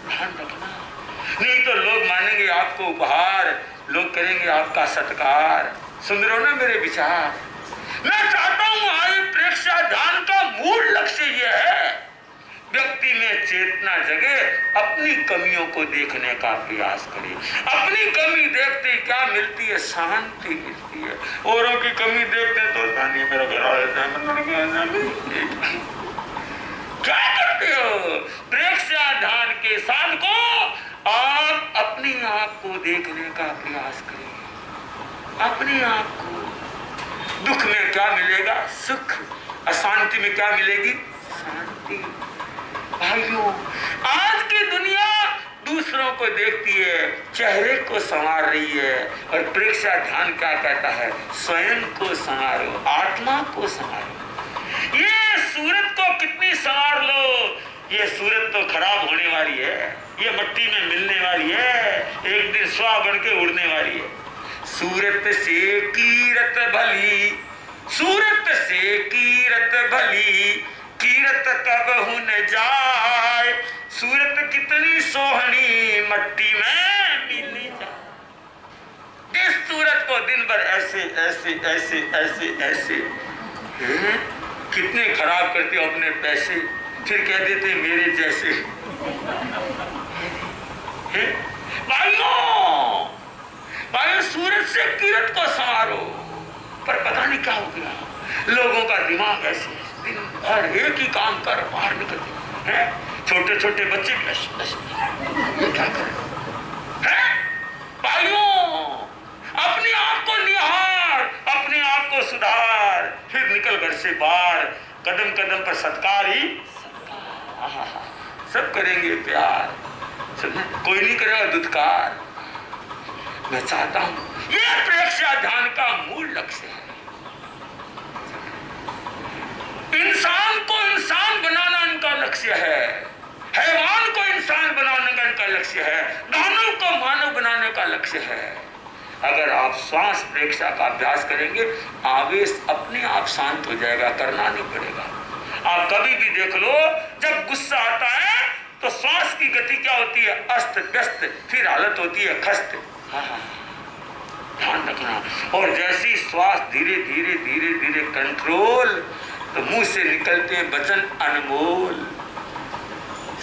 ध्यान रखना, नहीं तो लोग मानेंगे आपको उपहार, लोग करेंगे आपका सत्कार। सुन रहे हो ना मेरे विचार? मैं चाहता हूं आयु प्रेक्षा ध्यान का मूल लक्ष्य यह है, व्यक्ति में चेतना जगे, अपनी कमियों को देखने का प्रयास करे। अपनी कमी देखते ही क्या मिलती है? शांति मिलती है। औरों की कमी देखते तो मेरा क्या करते हो? प्रेक्षा ध्यान के साथ को आप अपनी आप को देखने का प्रयास करें, अपने आप को। दुख में क्या मिलेगा? सुख। अशांति में क्या मिलेगी? शांति। भाइयों, आज की दुनिया दूसरों को देखती है, चेहरे को संवार रही है, और प्रेक्षा ध्यान क्या कहता है? स्वयं को संवारो, आत्मा को संवारो। ये सूरत को कितनी संवार लो, ये सूरत तो खराब होने वाली है, ये मिट्टी में मिलने वाली है, एक दिन स्वा बन के उड़ने वाली है। सूरत से कीरत भली, सूरत से कीरत भली, कीरत कबहु न जाए, सूरत कितनी सोहनी मट्टी में मिली जाए। इस सूरत को दिन भर ऐसे ऐसे ऐसे ऐसे ऐसे कितने खराब करते हो अपने पैसे, फिर कह देते मेरे जैसे। भाइयों, सूरज से किरण को संवारो, पर पता नहीं क्या हो गया, लोगों का दिमाग ऐसे दिन भर एक ही काम कर बाहर निकलते हैं। छोटे छोटे बच्चे ये क्या करें? भाइयों, अपने आप को निहार, अपने आप को सुधार, फिर निकल घर से बाहर, कदम कदम पर सत्कार ही सत्कार। सब करेंगे प्यार, कोई नहीं करेगा दुत्कार। मैं चाहता हूं यह प्रेक्षा ध्यान का मूल लक्ष्य है। इंसान को इंसान बनाना इनका लक्ष्य है, हैवान को इंसान बनाने का इनका लक्ष्य है, दानव को मानव बनाने का लक्ष्य है। अगर आप श्वास प्रेक्षा का अभ्यास करेंगे, आवेश अपने आप शांत हो जाएगा, करना नहीं पड़ेगा। आप कभी भी देख लो, जब गुस्सा आता है तो श्वास की गति क्या होती है? अस्त व्यस्त, फिर हालत होती है खस्त। ध्यान रखना। और जैसी श्वास धीरे धीरे धीरे धीरे कंट्रोल, तो मुंह से निकलते वचन अनमोल,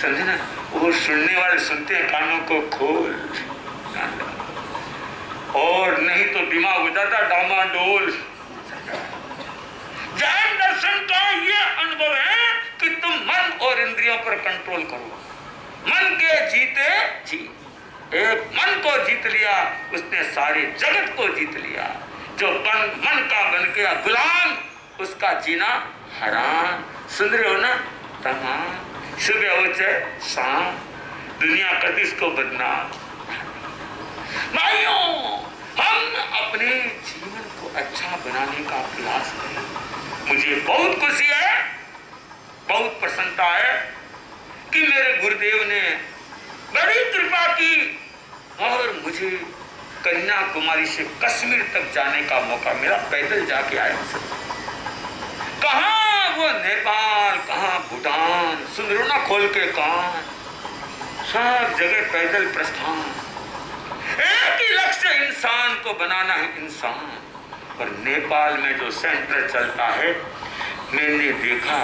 समझे ना? वो सुनने वाले सुनते हैं, कानों को खोल, और नहीं तो दिमाग हो जाता डामाडोल। जैन दर्शन का ये अनुभव है कि तुम मन और इंद्रियों पर कंट्रोल करो। मन के जीते जी, एक मन को जीत लिया, उसने सारे जगत को जीत लिया। जो मन का बन गया गुलाम, उसका जीना हराम। सुन रहे हो ना? तमाम सुबह हो चाहे शाम, दुनिया कभी इसको बदनाम। भाइयों, हम अपने जीवन को अच्छा बनाने का प्रयास करें। मुझे बहुत खुशी है, बहुत प्रसन्नता है कि मेरे गुरुदेव ने बड़ी कृपा की और मुझे कन्याकुमारी से कश्मीर तक जाने का मौका मिला। पैदल जाके आया सब, कहाँ वो नेपाल, कहाँ भूटान, सुन रहे हो ना खोल के कान, सब जगह पैदल प्रस्थान। एक ही लक्ष्य, इंसान को बनाना है इंसान। और नेपाल में जो सेंटर चलता है, मैंने देखा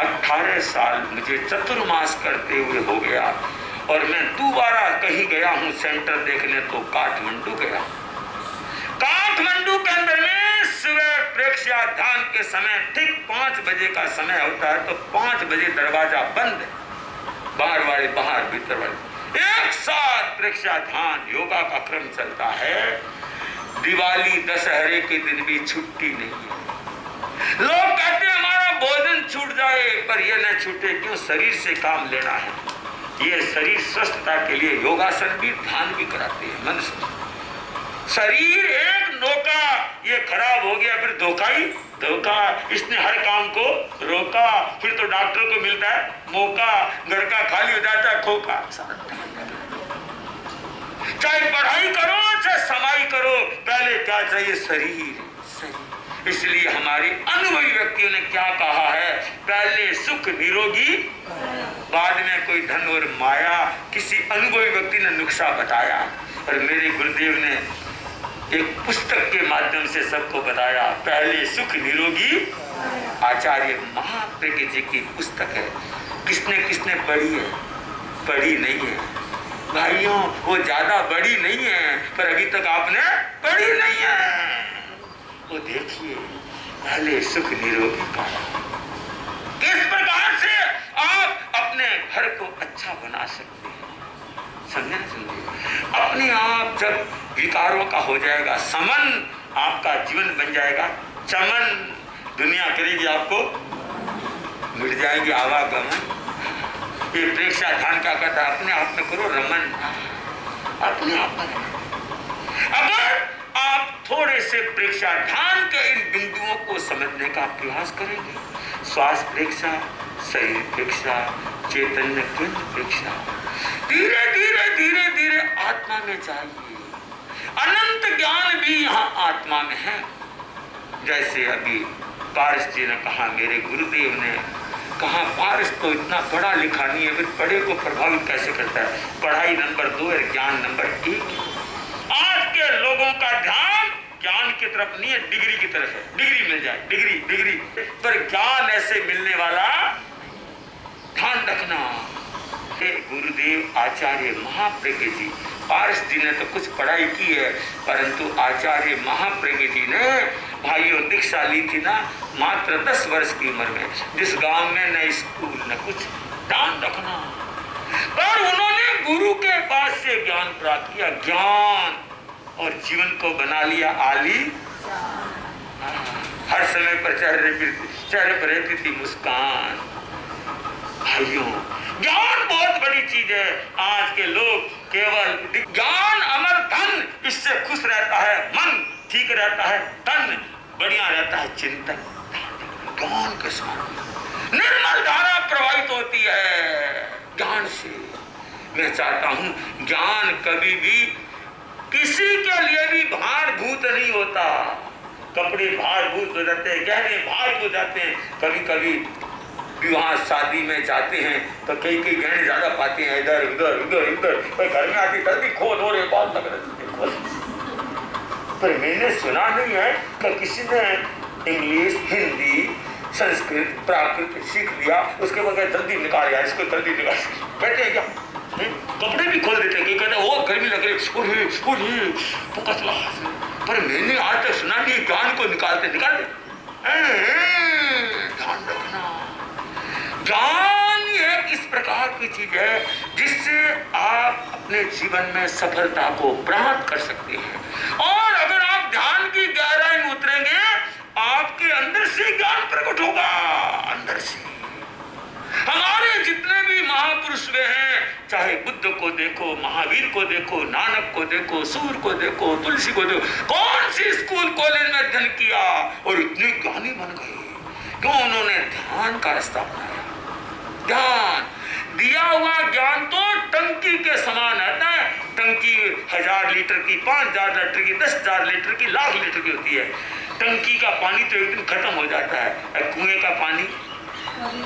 18 साल मुझे चतुर्मास करते हुए हो गया, और मैं दोबारा कहीं गया हूँ सेंटर देखने, तो काठमांडू गया। काठमांडू के अंदर में सुबह प्रेक्षा ध्यान के समय ठीक 5 बजे का समय होता है, तो 5 बजे दरवाजा बंद, बाहर वाले बाहर, भीतर वाले एक साथ प्रेक्षा ध्यान योगा का क्रम चलता है। दिवाली दशहरे के दिन भी छुट्टी नहीं है। लोग कहते हैं हमारा भोजन छूट जाए, पर यह न छूटे, क्यों? शरीर से काम लेना है। ये शरीर स्वस्थता के लिए योगासन भी ध्यान भी कराते हैं। मनुष्य शरीर एक नौका, ये खराब हो गया, फिर धोखा ही धोखा। इसने हर काम को रोका, फिर तो डॉक्टर को मिलता है मौका, घर का खाली हो जाता है खोखा। चाहे पढ़ाई करो चाहे समाई करो, पहले क्या चाहिए? शरीर। इसलिए हमारे अनुभवी व्यक्तियों ने क्या कहा है? पहले सुख निरोगी, बाद में कोई धन और माया। किसी अनुभवी व्यक्ति ने नुस्खा बताया, और मेरे गुरुदेव ने एक पुस्तक के माध्यम से सबको बताया। पहले सुख निरोगी, आचार्य महाप्रज्ञ जी की पुस्तक है। किसने किसने पढ़ी है? पढ़ी नहीं है भाइयों, वो ज्यादा बड़ी नहीं है, पर अभी तक आपने पढ़ी नहीं है। वो देखिए, पहले सुख निरोगी पाया। किस प्रकार से आप अपने घर को अच्छा बना सकते हैं, समझे ना? समझे? अपने आप जब विकारों का हो जाएगा समन, आपका जीवन बन जाएगा चमन। दुनिया करेगी आपको, मिट जाएगी आवागमन। ये प्रेक्षा ध्यान क्या कहता है? अपने आप में करो रमन, अपने आप में। अगर आप थोड़े से प्रेक्षा ध्यान के इन बिंदुओं को समझने का प्रयास करेंगे, श्वास प्रेक्षा, शरीर प्रेक्षा, चैतन्य केंद्र प्रेक्षा, धीरे धीरे धीरे धीरे आत्मा में चाहिए। अनंत ज्ञान भी यहाँ आत्मा में है। जैसे अभी पारस जी ने कहा, मेरे गुरुदेव ने कहा, पारस तो इतना पढ़ा लिखा नहीं है, फिर पढ़े को प्रभावित कैसे करता है? पढ़ाई नंबर 2 है, ज्ञान नंबर 1। आज के लोगों का ध्यान ज्ञान की तरफ नहीं है, डिग्री की तरफ है। डिग्री मिल जाए, डिग्री डिग्री, पर ज्ञान ऐसे मिलने वाला, ध्यान रखना। गुरुदेव आचार्य महाप्रज्ञ जी, पारस जी ने तो कुछ पढ़ाई की है, परंतु आचार्य महाप्रज्ञ जी ने भाइयों दीक्षा ली थी ना मात्र 10 वर्ष की उम्र में, जिस गांव में न स्कूल न कुछ। ध्यान रखना। पर उन्होंने गुरु के पास से ज्ञान प्राप्त किया, ज्ञान, और जीवन को बना लिया आली। हर समय पर चेहरे पर रहती थी मुस्कान। भाइयों, ज्ञान बहुत बड़ी चीज है। आज के लोग केवल ज्ञान अमर धन, इससे खुश रहता है मन, ठीक रहता है तन, बढ़िया रहता है चिंतन। ज्ञान के समान निर्मल धारा प्रवाहित होती है ज्ञान से। मैं चाहता हूं ज्ञान कभी भी किसी के लिए भी भारभूत नहीं होता। कपड़े भारभूत हो जाते हैं, गहने भार हो जाते हैं। कभी कभी विवाह शादी में जाते हैं तो कई गहने ज्यादा पाते हैं, इधर उधर उधर उधर। कोई घर में आती जल्दी खोल हो रहे बाल लग रहे खोल। पर मैंने सुना नहीं है कि किसी ने इंग्लिश हिंदी संस्कृत प्राकृत सीख लिया उसके बगैर जल्दी निकाल यार इसको जल्दी निकाल कहते हैं क्या? कपड़े भी खोल देते हैं, कहते हैं वो गर्मी लग रही पकड़ला। पर मैंने आज तक सुना नहीं ज्ञान को निकालते ध्यान रखना। ज्ञान एक इस प्रकार की चीज है जिससे आप अपने जीवन में सफलता को प्राप्त कर सकते हैं। और अगर आप ध्यान की गहराई में उतरेंगे आपके अंदर से ज्ञान प्रकट होगा। अंदर से हमारे जितने भी महापुरुष वे हैं, चाहे बुद्ध को देखो, महावीर को देखो, नानक को देखो, सूर को देखो, तुलसी को देखो, कौन सी स्कूल कॉलेज में अध्ययन किया और इतने ज्ञानी बन गए? क्यों? उन्होंने ध्यान का रास्ता अपनाया। ध्यान दिया हुआ ज्ञान तो टंकी के समान आता है। टंकी 1000 लीटर की, 5000 लीटर की, 10,000 लीटर की, लाख लीटर की होती है। टंकी का पानी तो एक दिन खत्म हो जाता है, कुएं का पानी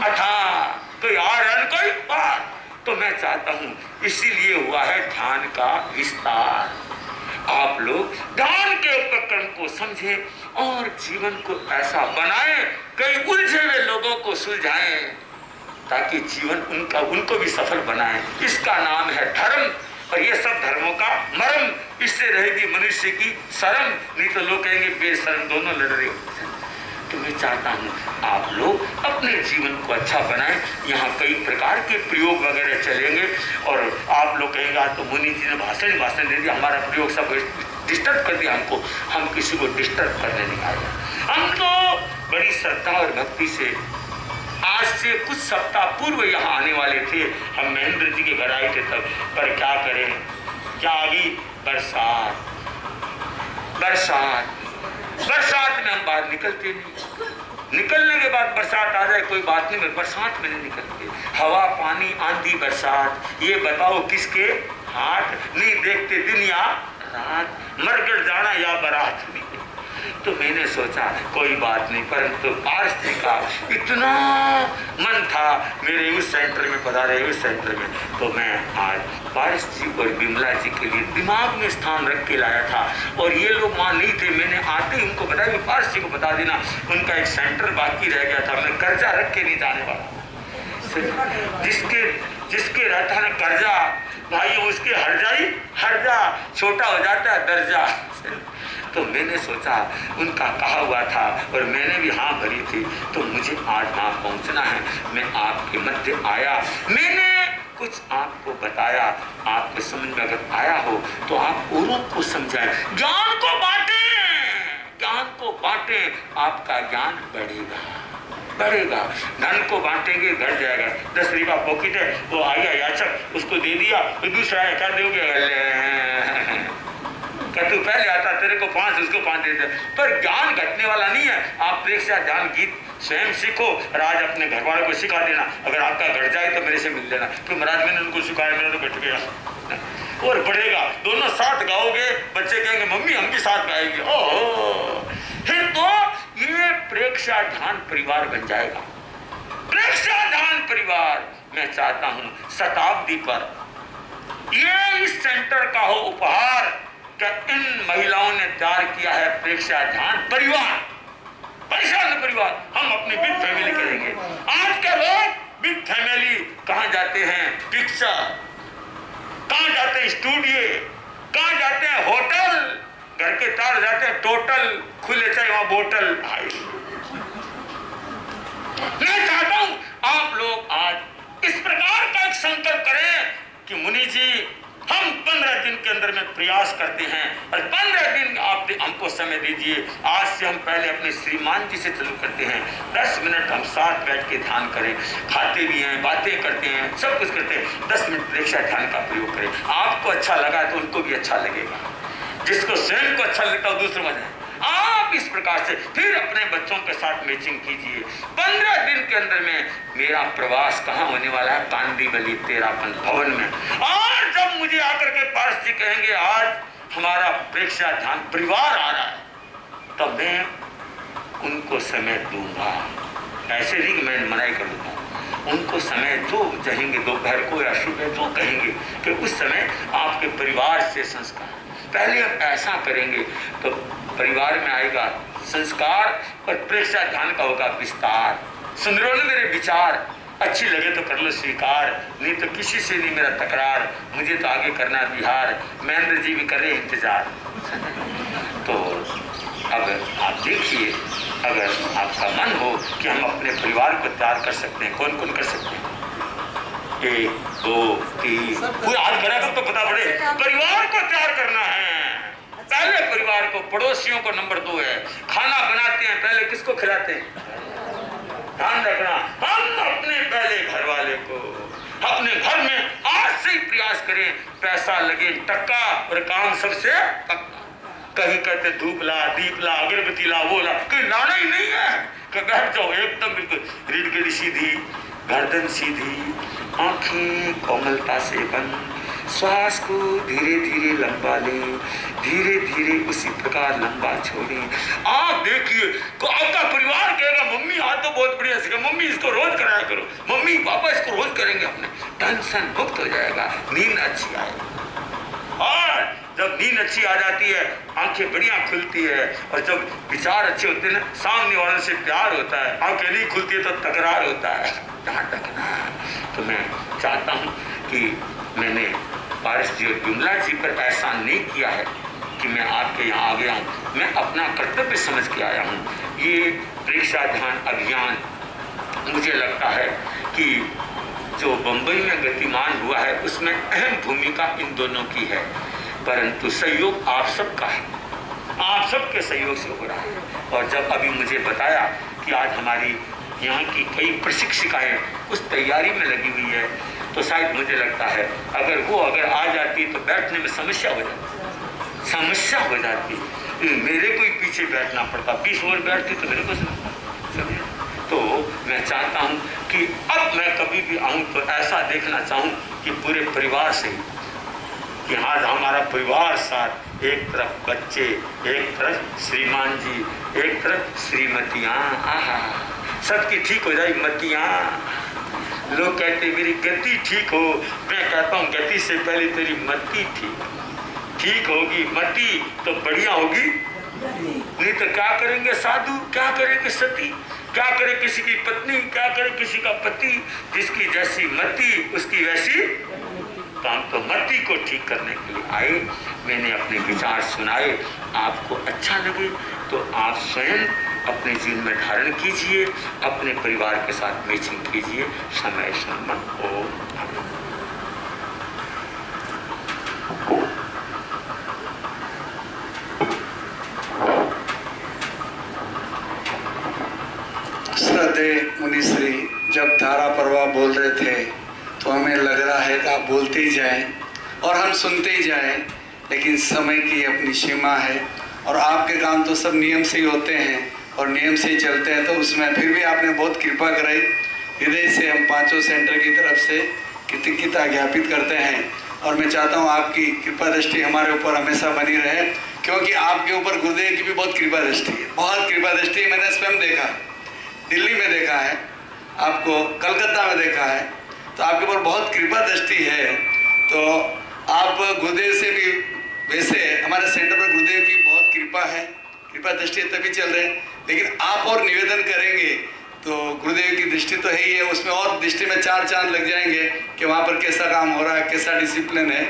अथा कोई आर कोई पार। तो मैं चाहता हूं इसीलिए हुआ है ध्यान का विस्तार। आप लोग ध्यान के उपक्रम को समझें और जीवन को ऐसा बनाएं, कई उलझे हुए लोगों को सुलझाएं ताकि जीवन उनको भी सफल बनाएं। इसका नाम है धर्म। और ये सब धर्मों का मर्म। इससे रहेगी मनुष्य की शर्म, नहीं तो लोग कहेंगे बेशर्म दोनों लड़ रहे हो। तो मैं चाहता हूँ आप लोग अपने जीवन को अच्छा बनाएं। यहाँ कई प्रकार के प्रयोग वगैरह चलेंगे और आप लोग कहेंगे तो मुनि जी ने भाषण दे दिया, हमारा प्रयोग सब डिस्टर्ब कर दिया हमको। हम किसी को डिस्टर्ब करने नहीं आए। हम तो बड़ी श्रद्धा और भक्ति से आज से कुछ सप्ताह पूर्व यहाँ आने वाले थे। हम महेंद्र जी के घर आए थे तब। पर क्या करें, क्या आ गई बरसात। बरसात में हम बाहर निकलते नहीं। निकलने के बाद बरसात आ जाए कोई बात नहीं, मैं बरसात में नहीं निकलते। हवा पानी आंधी बरसात, ये बताओ किसके हाथ? नहीं देखते दिन या रात, मरकर जाना या बारात नहीं। तो मैंने सोचा कोई बात नहीं, परंतु पारस जी का इतना मन था मेरे उस सेंटर में पधारे, उस सेंटर में, तो मैं आज पारस जी और बिमला जी के लिए दिमाग में स्थान रख के लाया था। और ये लोग वहाँ नहीं थे, मैंने आते ही उनको बताया कि पारस जी को बता देना उनका एक सेंटर बाकी रह गया था। मैं कर्जा रख के नहीं जाने वाला। जिसके रहता है कर्जा भाई उसके हर्जा छोटा हो जाता है दर्जा। तो मैंने सोचा उनका कहा हुआ था और मैंने भी हाँ भरी थी, तो मुझे आज वहाँ पहुँचना है। मैं आपके मध्य आया, मैंने कुछ आपको बताया। आपके समझ में अगर आया हो तो आप औरों को समझाएं। ज्ञान को बांटें, आपका ज्ञान बढ़ेगा। धन को बांटेंगे घट जाएगा। 10 रुपया पॉकेट है, वो आया याचक उसको दे दिया, तो दूसरा है क्या दोगे? तू पहले आता तेरे को 5 उसको 5 दे दे। पर ज्ञान घटने वाला नहीं है। आप प्रेक्षा ध्यान गीत स्वयं सीखो और आज अपने घर वालों को सिखा देना। अगर आपका घट जाए तो मेरे से मिल लेना, क्योंकि महाराज मैंने उनको सिखाया, मेरा तो घट गया। और बढ़ेगा, दोनों साथ गाओगे, बच्चे कहेंगे मम्मी हम भी साथ गाएंगे। ओहो, फिर तो ये प्रेक्षा ध्यान परिवार बन जाएगा। प्रेक्षा ध्यान परिवार। मैं चाहता हूँ शताब्दी पर ये इस सेंटर का हो उपहार कि इन महिलाओं ने तैयार किया है प्रेक्षा ध्यान परिवार, परेशान परिवार। हम अपनी बिग फैमिली करेंगे। आज के लोग बिग फैमिली कहाँ जाते हैं? पिक्चर, कहाँ जाते हैं? स्टूडियो, कहाँ जाते हैं? होटल, घर के तार जाते हैं टोटल, खुले चाहे वहां बोतल। मैं चाहता हूं आप लोग आज इस प्रकार का एक संकल्प करें कि मुनि जी हम 15 दिन के अंदर में प्रयास करते हैं और 15 दिन आप हमको समय दीजिए। आज से हम पहले अपने श्रीमान जी से चालू करते हैं। 10 मिनट हम साथ बैठ के ध्यान करें, खाते भी हैं, बातें करते हैं, सब कुछ करते हैं। 10 मिनट प्रेक्षा ध्यान का प्रयोग करें। आपको अच्छा लगा तो उनको भी अच्छा लगेगा। जिसको स्वयं को अच्छा लगता है दूसरों में आप आप इस प्रकार से फिर अपने बच्चों के साथ मैचिंग कीजिए। 15 दिन के अंदर में मेरा प्रवास कहाँ होने वाला है? कांदीवली तेरापन भवन में। और जब मुझे आकर के पारस जी कहेंगे आज हमारा प्रेक्षा ध्यान परिवार आ रहा है, तब मैं उनको समय दूंगा। ऐसे नहीं कि मैं मनाई कर दूंगा, उनको समय जो चाहेंगे दोपहर को या सुबह जो कहेंगे कि उस समय आपके परिवार से संस्कार। पहले हम ऐसा करेंगे तो परिवार में आएगा संस्कार और प्रेक्षा ध्यान का होगा विस्तार। सुन रहे हो ना मेरे विचार? अच्छी लगे तो कर लो स्वीकार, नहीं तो किसी से नहीं मेरा तकरार, मुझे तो आगे करना बिहार, महेंद्र जी भी कर रहे इंतजार। तो अब आप देखिए, अगर आपका मन हो कि हम अपने परिवार को तैयार कर सकते हैं, कौन कौन कर सकते हैं? 1 2 3 कोई हाथ बढ़ा तो पता पड़े। परिवार को तैयार करना है। पहले परिवार को, पड़ोसियों को नंबर 2 है। खाना बनाते हैं पहले किसको खिलाते हैं? ध्यान रखना, हम अपने पहले घर वाले को, अपने घर में आज से ही प्रयास करें, पैसा लगे टक्का और काम सबसे पक्का। कहीं कहते धूप ला, दीप ला, अगरबत्ती ला, वो ला, कोई लाना ही नहीं है कि बैठ जाओ एकदम बिल्कुल रीढ़ सीधी, गर्दन सीधी, आंखें कोमलता से बंद, श्वास को धीरे धीरे लंबा लें, धीरे धीरे उसी प्रकार लंबा छोड़ें। आप देखिए आपका परिवार कहेगा मम्मी आज तो बहुत बढ़िया सीखा, मम्मी इसको रोज कराया करो, मम्मी पापा इसको रोज करेंगे, अपने टेंशन मुक्त हो जाएगा, नींद अच्छी आएगी। और जब नींद अच्छी आ जाती है, आंखें बढ़िया खुलती है, और जब विचार अच्छे होते हैं ना, सामने वालों से प्यार होता है, आंखें नहीं खुलती है तो तकरार होता है। ध्यान रखना। तो मैं चाहता हूँ कि मैंने पारस जी और विमला जी पर ऐसा नहीं किया है कि मैं आपके यहाँ आ गया हूँ, मैं अपना कर्तव्य समझ के आया हूँ। ये प्रेक्षा ध्यान अभियान मुझे लगता है कि जो बम्बई में गतिमान हुआ है उसमें अहम भूमिका इन दोनों की है, परंतु सहयोग आप सबका है, आप सबके सहयोग से हो रहा है। और जब अभी मुझे बताया कि आज हमारी यहाँ की कई प्रशिक्षिकाएं उस तैयारी में लगी हुई है, तो शायद मुझे लगता है अगर आ जाती तो बैठने में समस्या हो जाती, मेरे को ही पीछे बैठना पड़ता, 20 ओवर बैठती तो मेरे को समझ। तो मैं चाहता हूँ कि अब मैं कभी भी आऊँ तो ऐसा देखना चाहूँ कि पूरे परिवार से, कि आज हमारा परिवार साथ, एक तरफ बच्चे, एक तरफ श्रीमान जी, एक तरफ श्रीमतियाँ, आहा सबकी ठीक हो जाए मतियाँ। लोग कहते मेरी गति ठीक हो, मैं कहता हूँ गति से पहले तेरी मति ठीक होगी, मति तो बढ़िया होगी, नहीं तो क्या करेंगे साधु, क्या करेंगे सती, क्या करे किसी की पत्नी, क्या करे किसी का पति, जिसकी जैसी मति उसकी वैसी काम। तो मति को ठीक करने के लिए आए, मैंने अपने विचार सुनाए, आपको अच्छा लगे तो आप स्वयं अपने जीवन में धारण कीजिए, अपने परिवार के साथ मैचिंग कीजिए। समय सम्मान ओम। श्रद्धेय मुनिश्री, जब धारा प्रवाह बोल रहे थे तो हमें लग रहा है कि आप बोलते ही जाएं और हम सुनते ही जाएं, लेकिन समय की अपनी सीमा है और आपके काम तो सब नियम से ही होते हैं और नियम से ही चलते हैं। तो उसमें फिर भी आपने बहुत कृपा कराई। हृदय से हम पांचों सेंटर की तरफ से कृतज्ञता ज्ञापित करते हैं और मैं चाहता हूँ आपकी कृपा दृष्टि हमारे ऊपर हमेशा बनी रहे, क्योंकि आपके ऊपर गुरुदेव की भी बहुत कृपा दृष्टि है, बहुत कृपा दृष्टि। मैंने स्वयं देखा, दिल्ली में देखा है, आपको कलकत्ता में देखा है, तो आपके ऊपर बहुत कृपा दृष्टि है। तो आप गुरुदेव से भी, वैसे हमारे सेंटर पर गुरुदेव की बहुत कृपा है, कृपा दृष्टि तभी चल रहे हैं, लेकिन आप और निवेदन करेंगे तो गुरुदेव की दृष्टि तो है ही है, उसमें और दृष्टि में 4 चांद लग जाएंगे कि वहाँ पर कैसा काम हो रहा है, कैसा डिसिप्लिन है।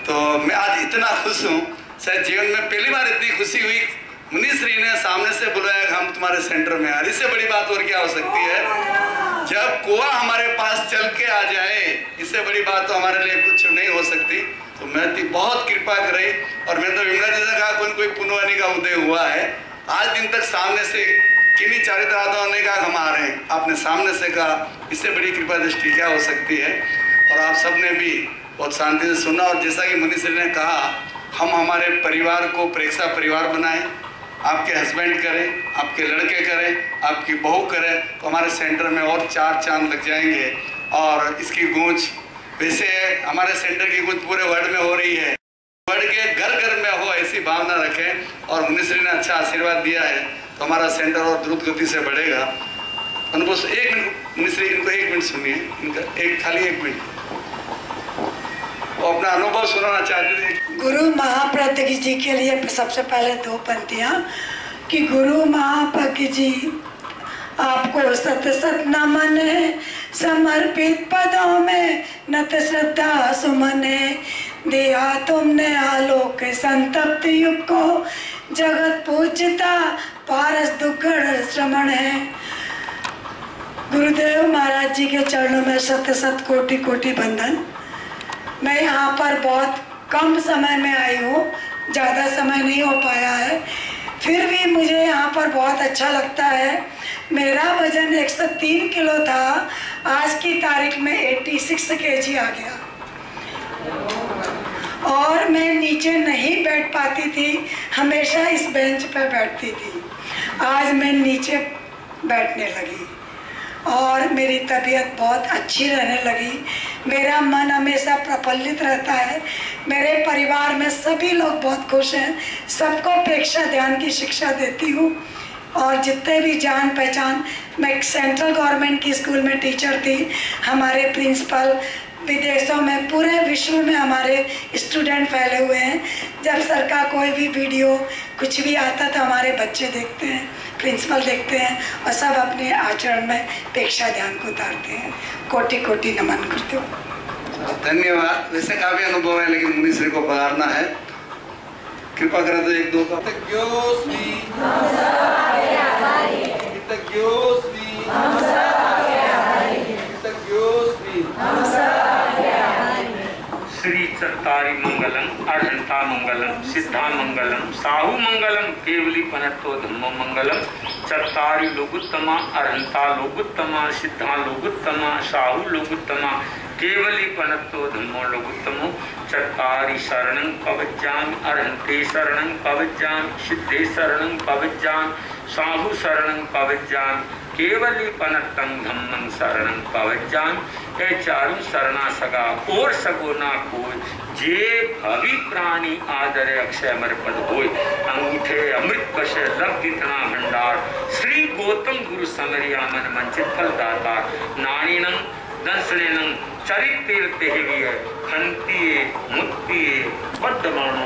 तो मैं आज इतना खुश हूँ, शायद जीवन में पहली बार इतनी खुशी हुई। मुनिश्री ने सामने से बुलाया कि हम तुम्हारे सेंटर में आ, इससे बड़ी बात और क्या हो सकती है। जब कुआ हमारे पास चल के आ जाए, इससे बड़ी बात तो हमारे लिए कुछ नहीं हो सकती। तो मैं बहुत कृपा करे और मैं तो विमला जी से कहा कोई पुनवानी का उदय हुआ है, आज दिन तक सामने से किन्हीं चारित्राओं ने कहा हम आ रहे हैं, आपने सामने से कहा, इससे बड़ी कृपा दृष्टि क्या हो सकती है। और आप सबने भी बहुत शांति से सुना और जैसा कि मुनिश्री ने कहा, हम हमारे परिवार को प्रेक्षा परिवार बनाएं, आपके हस्बैंड करें, आपके लड़के करें, आपकी बहू करें, तो हमारे सेंटर में और 4 चांद लग जाएंगे। और इसकी गूंज वैसे हमारे सेंटर की गूंज पूरे वर्ल्ड में हो रही है, वर्ल्ड के घर घर में हो, ऐसी भावना रखें। और मुनिश्री ने अच्छा आशीर्वाद दिया है तो हमारा सेंटर और द्रुत गति से बढ़ेगा। उनको 1 मिनट मुनिश्री, इनको 1 मिनट सुनिए, इनका खाली 1 मिनट वो अपना अनुभव सुनाना चाहते थे। गुरु महाप्रज्ञ जी के लिए सबसे पहले 2 पंक्तियाँ कि गुरु महाप्रज्ञ जी आपको सत सत नमन है, समर्पित पदों में नत श्रद्धा सुमन है। दिया तुमने आलोक संतप्त युग को, जगत पूजता पारस दुग्गड़ श्रमण है। गुरुदेव महाराज जी के चरणों में सत सत कोटि कोटि बंदन। मैं यहाँ पर बहुत कम समय में आई हूँ, ज़्यादा समय नहीं हो पाया है, फिर भी मुझे यहाँ पर बहुत अच्छा लगता है। मेरा वजन 103 किलो था, आज की तारीख में 86 kg आ गया और मैं नीचे नहीं बैठ पाती थी, हमेशा इस बेंच पर बैठती थी। आज मैं नीचे बैठने लगी और मेरी तबीयत बहुत अच्छी रहने लगी। मेरा मन हमेशा प्रफुल्लित रहता है। मेरे परिवार में सभी लोग बहुत खुश हैं। सबको प्रेक्षा ध्यान की शिक्षा देती हूँ और जितने भी जान पहचान, मैं सेंट्रल गवर्नमेंट की स्कूल में टीचर थी। हमारे प्रिंसिपल विदेशों में, पूरे विश्व में हमारे स्टूडेंट फैले हुए हैं। जब सर का कोई भी वीडियो कुछ भी आता तो हमारे बच्चे देखते हैं, प्रिंसिपल देखते हैं और सब अपने आचरण में प्रेक्षा ध्यान को उतारते हैं। कोटि कोटि नमन करते हो। धन्यवाद। वैसे काफी अनुभव है लेकिन मुनिश्री को पधारना है, कृपा करें तो 1-2 का। श्री चत्तारी मंगलम, अर्हंता मंगलम, सिद्धा मंगलम, साहु मंगलम, केवली पनत्तो धम्मो मंगलम। चत्तारी लोगुत्तमा, अर्हंता लोगुत्तमा, सिद्धा लोगुत्तमा, साहु लोगुत्तमा, केवली पनत्तो धम्मो लोगुत्तमो। चत्तारी शरणं पवज्जामि, अर्हन्ते शरणं पवज्जामि, सिद्धे शरणं पवज्जामि, साहु शरणं पवज्जामि, केवली पनत्तं धम्मं शरणं पवज्जामि। ये 4 शरणा सगा और सगो ना कोई, जे भवि प्राणी आदरे अक्षय अमर पद होय। अंगूठे अमृत कशे लब्ध इतना भंडार, श्री गौतम गुरु समरिया मन मंचित फल दाता। नारीनं दंसनेनं चरित तीर्थ खंतिये मुक्तिये पद्माणो